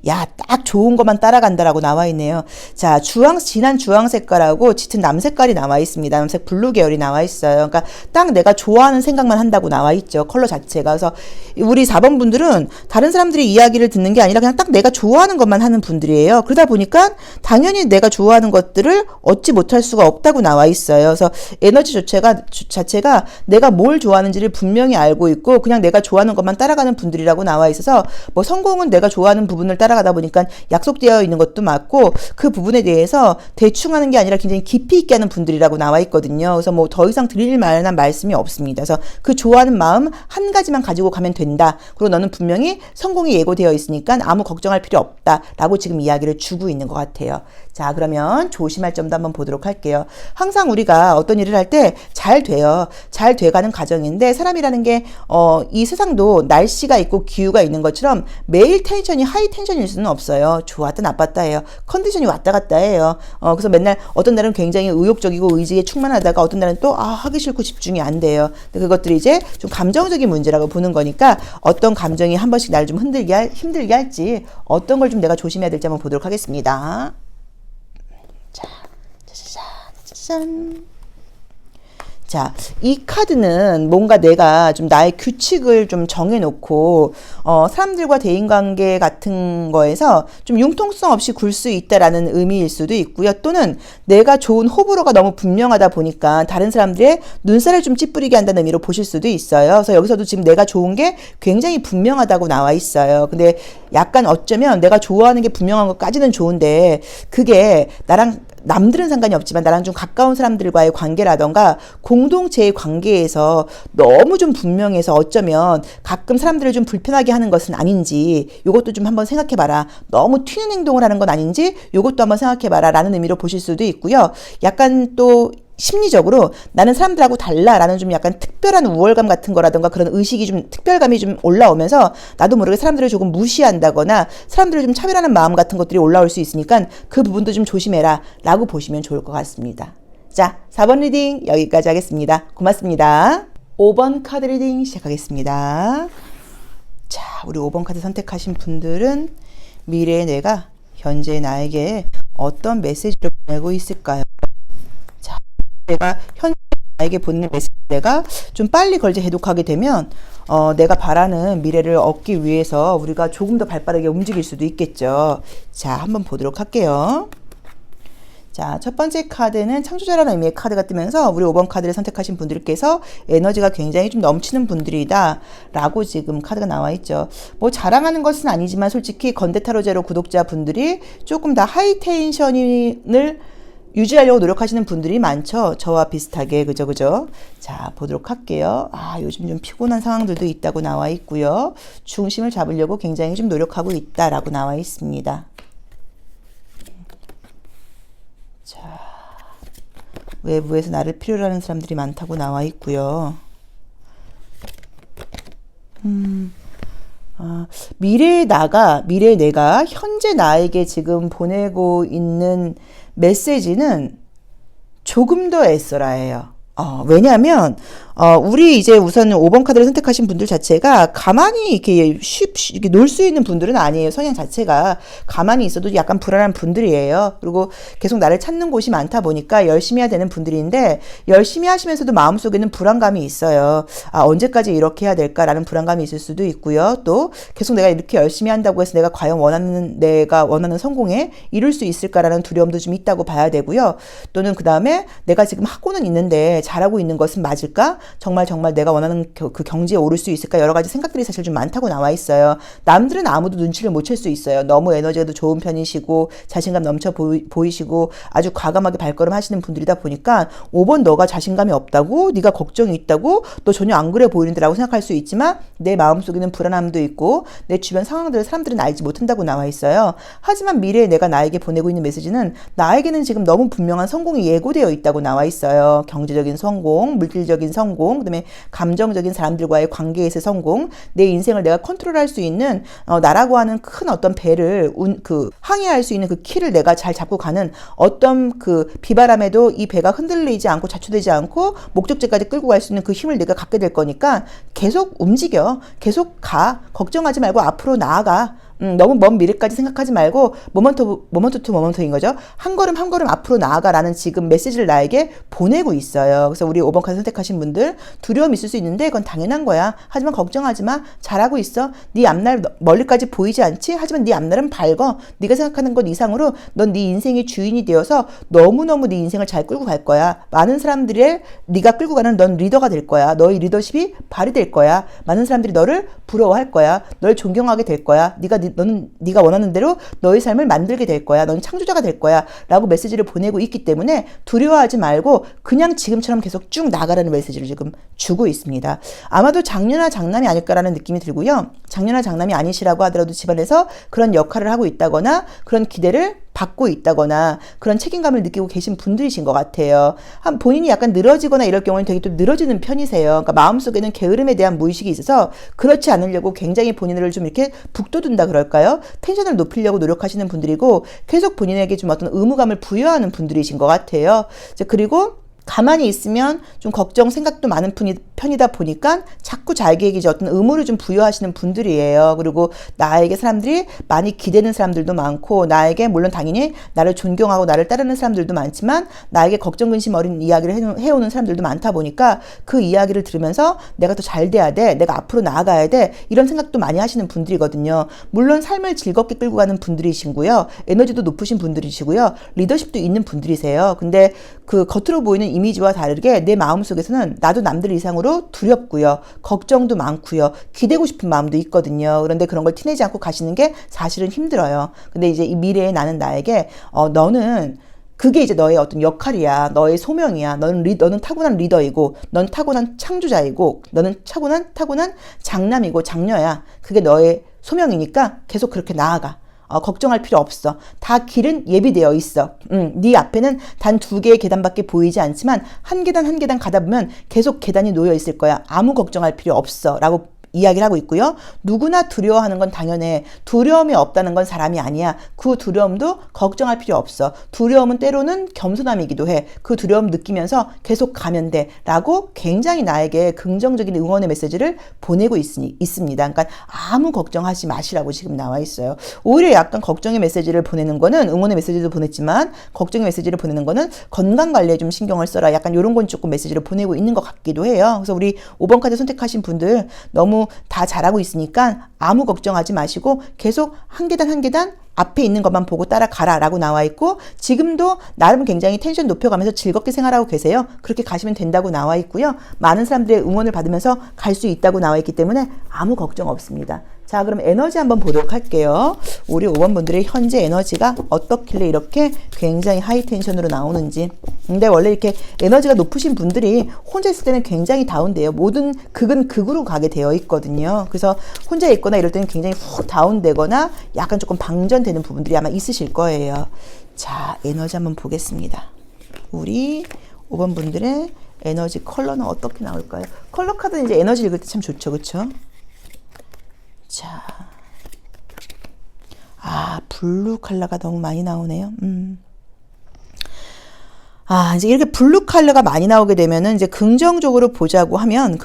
야, 딱 좋은 것만 따라간다라고 나와 있네요. 자, 진한 주황 색깔하고 짙은 남 색깔이 나와 있습니다. 남색 블루 계열이 나와 있어요. 그러니까 딱 내가 좋아하는 생각만 한다고 나와 있죠. 컬러 자체가. 그래서 우리 4번 분들은 다른 사람들이 이야기를 듣는 게 아니라 그냥 딱 내가 좋아하는 것만 하는 분들이에요. 그러다 보니까 당연히 내가 좋아하는 것들을 얻지 못할 수가 없다고 나와 있어요. 그래서 에너지 자체가 내가 뭘 좋아하는지를 분명히 알고 있고 그냥 내가 좋아하는 것만 따라가는 분들이라고 나와 있어서 뭐 성공은 내가 좋아하는 부분을 따라가다 보니까 약속되어 있는 것도 맞고 그 부분에 대해서 대충 하는 게 아니라 굉장히 깊이 있게 하는 분들이라고 나와 있거든요. 그래서 뭐 더 이상 드릴 만한 말씀이 없습니다. 그래서 그 좋아하는 마음 한 가지만 가지고 가면 된다. 그리고 너는 분명히 성공이 예고되어 있으니까 아무 걱정할 필요 없다라고 지금 이야기를 주고 있는 것 같아요. 자, 그러면 조심할 점도 한번 보도록 할게요. 항상 우리가 어떤 일을 할 때 잘 돼요. 잘 돼가는 과정인데 사람이라는 게 이 세상도 날씨가 있고 기후가 있는 것처럼 매일 텐션이 하이 텐션일 수는 없어요. 좋았다 나빴다 해요. 컨디션이 왔다 갔다 해요. 그래서 맨날 어떤 날은 굉장히 의욕적이고 의지에 충만하다가 어떤 날은 또 하기 싫고 집중이 안 돼요. 근데 그것들이 이제 좀 감정적인 문제라고 보는 거니까 어떤 감정이 한 번씩 나를 좀 힘들게 할지 어떤 걸 좀 내가 조심해야 될지 한번 보도록 하겠습니다. 자, 짜잔. 자, 이 카드는 뭔가 내가 좀 나의 규칙을 좀 정해놓고 사람들과 대인관계 같은 거에서 좀 융통성 없이 굴 수 있다라는 의미일 수도 있고요. 또는 내가 좋은 호불호가 너무 분명하다 보니까 다른 사람들의 눈살을 좀 찌푸리게 한다는 의미로 보실 수도 있어요. 그래서 여기서도 지금 내가 좋은 게 굉장히 분명하다고 나와 있어요. 근데 약간 어쩌면 내가 좋아하는 게 분명한 것까지는 좋은데 그게 남들은 상관이 없지만 나랑 좀 가까운 사람들과의 관계라던가 공동체의 관계에서 너무 좀 분명해서 어쩌면 가끔 사람들을 좀 불편하게 하는 것은 아닌지 이것도 좀 한번 생각해봐라. 너무 튀는 행동을 하는 건 아닌지 이것도 한번 생각해봐라 라는 의미로 보실 수도 있고요. 약간 또 심리적으로 나는 사람들하고 달라라는 좀 약간 특별한 우월감 같은 거라든가 그런 의식이 좀 특별감이 좀 올라오면서 나도 모르게 사람들을 조금 무시한다거나 사람들을 좀 차별하는 마음 같은 것들이 올라올 수 있으니까 그 부분도 좀 조심해라 라고 보시면 좋을 것 같습니다. 자, 4번 리딩 여기까지 하겠습니다. 고맙습니다. 5번 카드 리딩 시작하겠습니다. 자, 우리 5번 카드 선택하신 분들은 미래의 내가 현재 나에게 어떤 메시지를 보내고 있을까요? 자, 내가 현재 나에게 보내는 메시지 내가 좀 빨리 걸제 해독하게 되면 내가 바라는 미래를 얻기 위해서 우리가 조금 더 발빠르게 움직일 수도 있겠죠. 자, 한번 보도록 할게요. 자, 첫 번째 카드는 창조자라는 의미의 카드가 뜨면서 우리 5번 카드를 선택하신 분들께서 에너지가 굉장히 좀 넘치는 분들이다 라고 지금 카드가 나와 있죠. 뭐 자랑하는 것은 아니지만 솔직히 건대타로제로 구독자분들이 조금 더 하이텐션을 유지하려고 노력하시는 분들이 많죠. 저와 비슷하게. 그죠? 자, 보도록 할게요. 요즘 좀 피곤한 상황들도 있다고 나와 있고요. 중심을 잡으려고 굉장히 좀 노력하고 있다라고 나와 있습니다. 자, 외부에서 나를 필요로 하는 사람들이 많다고 나와 있고요. 미래의 내가 현재 나에게 지금 보내고 있는 메시지는 조금 더 애써라예요. 왜냐하면 우리 이제 우선 5번 카드를 선택하신 분들 자체가 가만히 이렇게 이렇게 놀 수 있는 분들은 아니에요. 성향 자체가 가만히 있어도 약간 불안한 분들이에요. 그리고 계속 나를 찾는 곳이 많다 보니까 열심히 해야 되는 분들인데 열심히 하시면서도 마음속에는 불안감이 있어요. 언제까지 이렇게 해야 될까라는 불안감이 있을 수도 있고요. 또 계속 내가 이렇게 열심히 한다고 해서 내가 과연 내가 원하는 성공에 이룰 수 있을까라는 두려움도 좀 있다고 봐야 되고요. 또는 그 다음에 내가 지금 하고는 있는데 잘하고 있는 것은 맞을까? 정말 내가 원하는 그 경지에 오를 수 있을까? 여러 가지 생각들이 사실 좀 많다고 나와 있어요. 남들은 아무도 눈치를 못 챌 수 있어요. 너무 에너지가 좋은 편이시고 자신감 넘쳐 보이시고 아주 과감하게 발걸음 하시는 분들이다 보니까 5번 너가 자신감이 없다고? 네가 걱정이 있다고? 너 전혀 안 그래 보이는데 라고 생각할 수 있지만 내 마음속에는 불안함도 있고 내 주변 상황들을 사람들은 알지 못한다고 나와 있어요. 하지만 미래의 내가 나에게 보내고 있는 메시지는 나에게는 지금 너무 분명한 성공이 예고되어 있다고 나와 있어요. 경제적인 성공, 물질적인 성공, 그다음에 감정적인 사람들과의 관계에서의 성공, 내 인생을 내가 컨트롤할 수 있는 나라고 하는 큰 어떤 배를 항해할 수 있는 그 키를 내가 잘 잡고 가는 어떤 그 비바람에도 이 배가 흔들리지 않고 자초되지 않고 목적지까지 끌고 갈 수 있는 그 힘을 내가 갖게 될 거니까 계속 움직여, 계속 가, 걱정하지 말고 앞으로 나아가. 너무 먼 미래까지 생각하지 말고 모먼트 투 모먼트인 거죠. 한 걸음 한 걸음 앞으로 나아가라는 지금 메시지를 나에게 보내고 있어요. 그래서 우리 5번 카드 선택하신 분들 두려움이 있을 수 있는데 그건 당연한 거야. 하지만 걱정하지 마. 잘하고 있어. 네 앞날 멀리까지 보이지 않지? 하지만 네 앞날은 밝어. 네가 생각하는 것 이상으로 넌 네 인생의 주인이 되어서 너무너무 네 인생을 잘 끌고 갈 거야. 많은 사람들의 네가 끌고 가는 넌 리더가 될 거야. 너의 리더십이 발휘될 거야. 많은 사람들이 너를 부러워할 거야. 널 존경하게 될 거야. 너는 네가 원하는 대로 너의 삶을 만들게 될 거야. 넌 창조자가 될 거야. 라고 메시지를 보내고 있기 때문에 두려워하지 말고 그냥 지금처럼 계속 쭉 나가라는 메시지를 지금 주고 있습니다. 아마도 장녀나 장남이 아닐까라는 느낌이 들고요. 장녀나 장남이 아니시라고 하더라도 집안에서 그런 역할을 하고 있다거나 그런 기대를 받고 있다거나 그런 책임감을 느끼고 계신 분들이신 것 같아요. 본인이 약간 늘어지거나 이럴 경우는 되게 좀 늘어지는 편이세요. 그러니까 마음속에는 게으름에 대한 무의식이 있어서 그렇지 않으려고 굉장히 본인을 좀 이렇게 북돋운다 그럴까요? 텐션을 높이려고 노력하시는 분들이고 계속 본인에게 좀 어떤 의무감을 부여하는 분들이신 것 같아요. 그리고 가만히 있으면 좀 걱정, 생각도 많은 편이다 보니까 자꾸 자기에게 이제 어떤 의무를 좀 부여하시는 분들이에요. 그리고 나에게 사람들이 많이 기대는 사람들도 많고 나에게 물론 당연히 나를 존경하고 나를 따르는 사람들도 많지만 나에게 걱정, 근심 어린 이야기를 해오는 사람들도 많다 보니까 그 이야기를 들으면서 내가 더 잘 돼야 돼. 내가 앞으로 나아가야 돼. 이런 생각도 많이 하시는 분들이거든요. 물론 삶을 즐겁게 끌고 가는 분들이시고요. 에너지도 높으신 분들이시고요. 리더십도 있는 분들이세요. 근데 그 겉으로 보이는 이미지와 다르게 내 마음속에서는 나도 남들 이상으로 두렵고요. 걱정도 많고요. 기대고 싶은 마음도 있거든요. 그런데 그런 걸 티내지 않고 가시는 게 사실은 힘들어요. 근데 이제 이 미래의 나는 나에게 너는 그게 이제 너의 어떤 역할이야. 너의 소명이야. 너는 타고난 리더이고, 넌 타고난 창조자이고, 너는 타고난 장남이고 장녀야. 그게 너의 소명이니까 계속 그렇게 나아가. 걱정할 필요 없어. 다 길은 예비되어 있어. 네 앞에는 단 2개의 계단밖에 보이지 않지만 한 계단 한 계단 가다 보면 계속 계단이 놓여 있을 거야. 아무 걱정할 필요 없어. 라고 이야기를 하고 있고요. 누구나 두려워하는 건 당연해. 두려움이 없다는 건 사람이 아니야. 그 두려움도 걱정할 필요 없어. 두려움은 때로는 겸손함이기도 해. 그 두려움 느끼면서 계속 가면 돼. 라고 굉장히 나에게 긍정적인 응원의 메시지를 보내고 있습니다. 그러니까 아무 걱정하지 마시라고 지금 나와 있어요. 오히려 약간 걱정의 메시지를 보내는 거는, 응원의 메시지도 보냈지만 걱정의 메시지를 보내는 거는 건강관리에 좀 신경을 써라. 약간 이런 건 조금 메시지를 보내고 있는 것 같기도 해요. 그래서 우리 5번 카드 선택하신 분들 너무 다 잘하고 있으니까 아무 걱정하지 마시고 계속 한 계단 한 계단 앞에 있는 것만 보고 따라가라 라고 나와 있고, 지금도 나름 굉장히 텐션 높여가면서 즐겁게 생활하고 계세요. 그렇게 가시면 된다고 나와 있고요. 많은 사람들의 응원을 받으면서 갈 수 있다고 나와 있기 때문에 아무 걱정 없습니다. 자, 그럼 에너지 한번 보도록 할게요. 우리 5번 분들의 현재 에너지가 어떻길래 이렇게 굉장히 하이 텐션으로 나오는지. 근데 원래 이렇게 에너지가 높으신 분들이 혼자 있을 때는 굉장히 다운돼요. 모든 극은 극으로 가게 되어 있거든요. 그래서 혼자 있거나 이럴 때는 굉장히 훅 다운되거나 약간 조금 방전되는 부분들이 아마 있으실 거예요. 자, 에너지 한번 보겠습니다. 우리 5번 분들의 에너지 컬러는 어떻게 나올까요? 컬러 카드는 이제 에너지 읽을 때 참 좋죠. 그쵸? 자, 블루 컬러가 너무 많이 나오네요. 이제 이렇게 블루 컬러가 많이 나오게 되면은 이제 긍정적으로 보자고 하면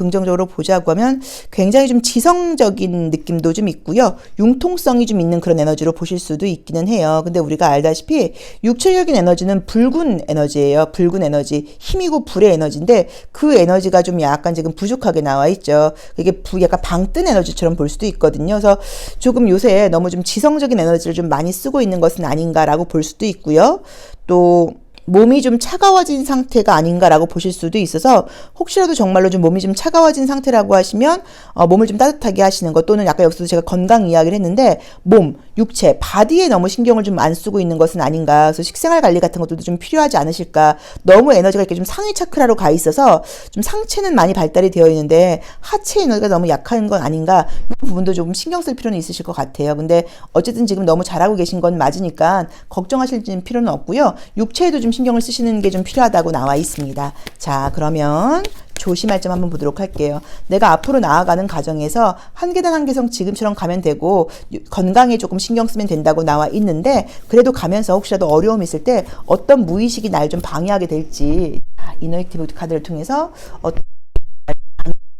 굉장히 좀 지성적인 느낌도 좀 있고요. 융통성이 좀 있는 그런 에너지로 보실 수도 있기는 해요. 근데 우리가 알다시피 육체적인 에너지는 붉은 에너지예요. 붉은 에너지, 힘이고 불의 에너지인데 그 에너지가 좀 약간 지금 부족하게 나와 있죠. 이게 약간 방뜬 에너지처럼 볼 수도 있거든요. 그래서 조금 요새 너무 좀 지성적인 에너지를 좀 많이 쓰고 있는 것은 아닌가라고 볼 수도 있고요. 또 몸이 좀 차가워진 상태가 아닌가라고 보실 수도 있어서, 혹시라도 정말로 좀 몸이 좀 차가워진 상태라고 하시면 몸을 좀 따뜻하게 하시는 것, 또는 아까 여기서도 제가 건강 이야기를 했는데 몸, 육체, 바디에 너무 신경을 좀 안 쓰고 있는 것은 아닌가. 그래서 식생활 관리 같은 것들도 좀 필요하지 않으실까. 너무 에너지가 이렇게 좀 상위 차크라로 가 있어서 좀 상체는 많이 발달이 되어 있는데 하체 에너지가 너무 약한 건 아닌가. 이 부분도 조금 신경 쓸 필요는 있으실 것 같아요. 근데 어쨌든 지금 너무 잘하고 계신 건 맞으니까 걱정하실 필요는 없고요. 육체에도 좀 신경을 쓰시는 게 좀 필요하다고 나와 있습니다. 자, 그러면 조심할 점 한번 보도록 할게요. 내가 앞으로 나아가는 과정에서 한 계단 한 계단 지금처럼 가면 되고 건강에 조금 신경 쓰면 된다고 나와 있는데, 그래도 가면서 혹시라도 어려움이 있을 때 어떤 무의식이 날 좀 방해하게 될지 이너액티브 카드를 통해서 어떤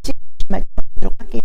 조심할 점 보도록 할게요.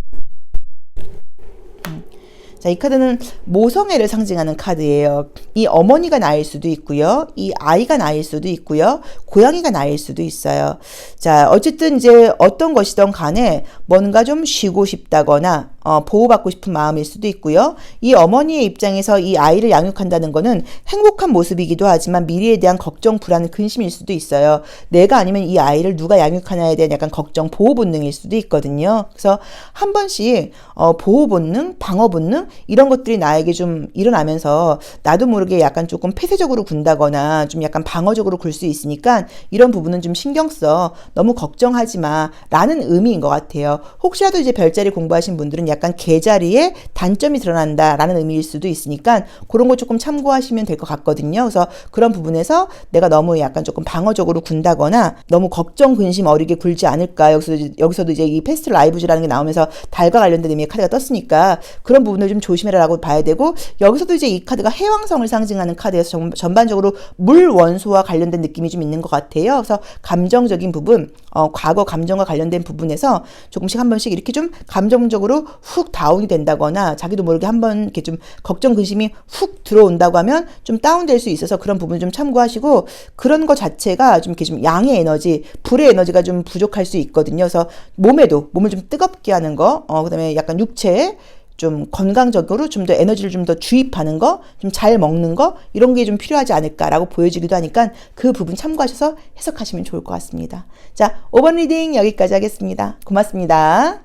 자, 이 카드는 모성애를 상징하는 카드예요. 이 어머니가 나일 수도 있고요. 이 아이가 나일 수도 있고요. 고양이가 나일 수도 있어요. 자, 어쨌든 이제 어떤 것이든 간에 뭔가 좀 쉬고 싶다거나 보호받고 싶은 마음일 수도 있고요. 이 어머니의 입장에서 이 아이를 양육한다는 거는 행복한 모습이기도 하지만 미래에 대한 걱정, 불안, 근심일 수도 있어요. 내가 아니면 이 아이를 누가 양육하냐에 대한 약간 걱정, 보호 본능일 수도 있거든요. 그래서 한 번씩 보호 본능, 방어 본능 이런 것들이 나에게 좀 일어나면서 나도 모르게 약간 조금 폐쇄적으로 군다거나 좀 약간 방어적으로 굴 수 있으니까 이런 부분은 좀 신경 써. 너무 걱정하지 마. 라는 의미인 것 같아요. 혹시라도 이제 별자리 공부하신 분들은 약간 계자리에 단점이 드러난다라는 의미일 수도 있으니까 그런 거 조금 참고하시면 될 것 같거든요. 그래서 그런 부분에서 내가 너무 약간 조금 방어적으로 군다거나 너무 걱정, 근심 어리게 굴지 않을까. 여기서도 이제 이 패스트 라이브즈라는 게 나오면서 달과 관련된 의미의 카드가 떴으니까 그런 부분을 좀 조심해라라고 봐야 되고, 여기서도 이제 이 카드가 해왕성을 상징하는 카드여서 전반적으로 물 원소와 관련된 느낌이 좀 있는 것 같아요. 그래서 감정적인 부분, 과거 감정과 관련된 부분에서 조금씩 한 번씩 이렇게 좀 감정적으로 훅 다운이 된다거나 자기도 모르게 한번 이렇게 좀 걱정, 근심이 훅 들어온다고 하면 좀 다운될 수 있어서 그런 부분 좀 참고하시고, 그런 것 자체가 좀 이렇게 좀 양의 에너지, 불의 에너지가 좀 부족할 수 있거든요. 그래서 몸을 좀 뜨겁게 하는 거, 그다음에 약간 육체에 좀 건강적으로 좀 더 에너지를 좀 더 주입하는 거, 좀 잘 먹는 거, 이런 게 좀 필요하지 않을까라고 보여지기도 하니까 그 부분 참고하셔서 해석하시면 좋을 것 같습니다. 자, 5번 리딩 여기까지 하겠습니다. 고맙습니다.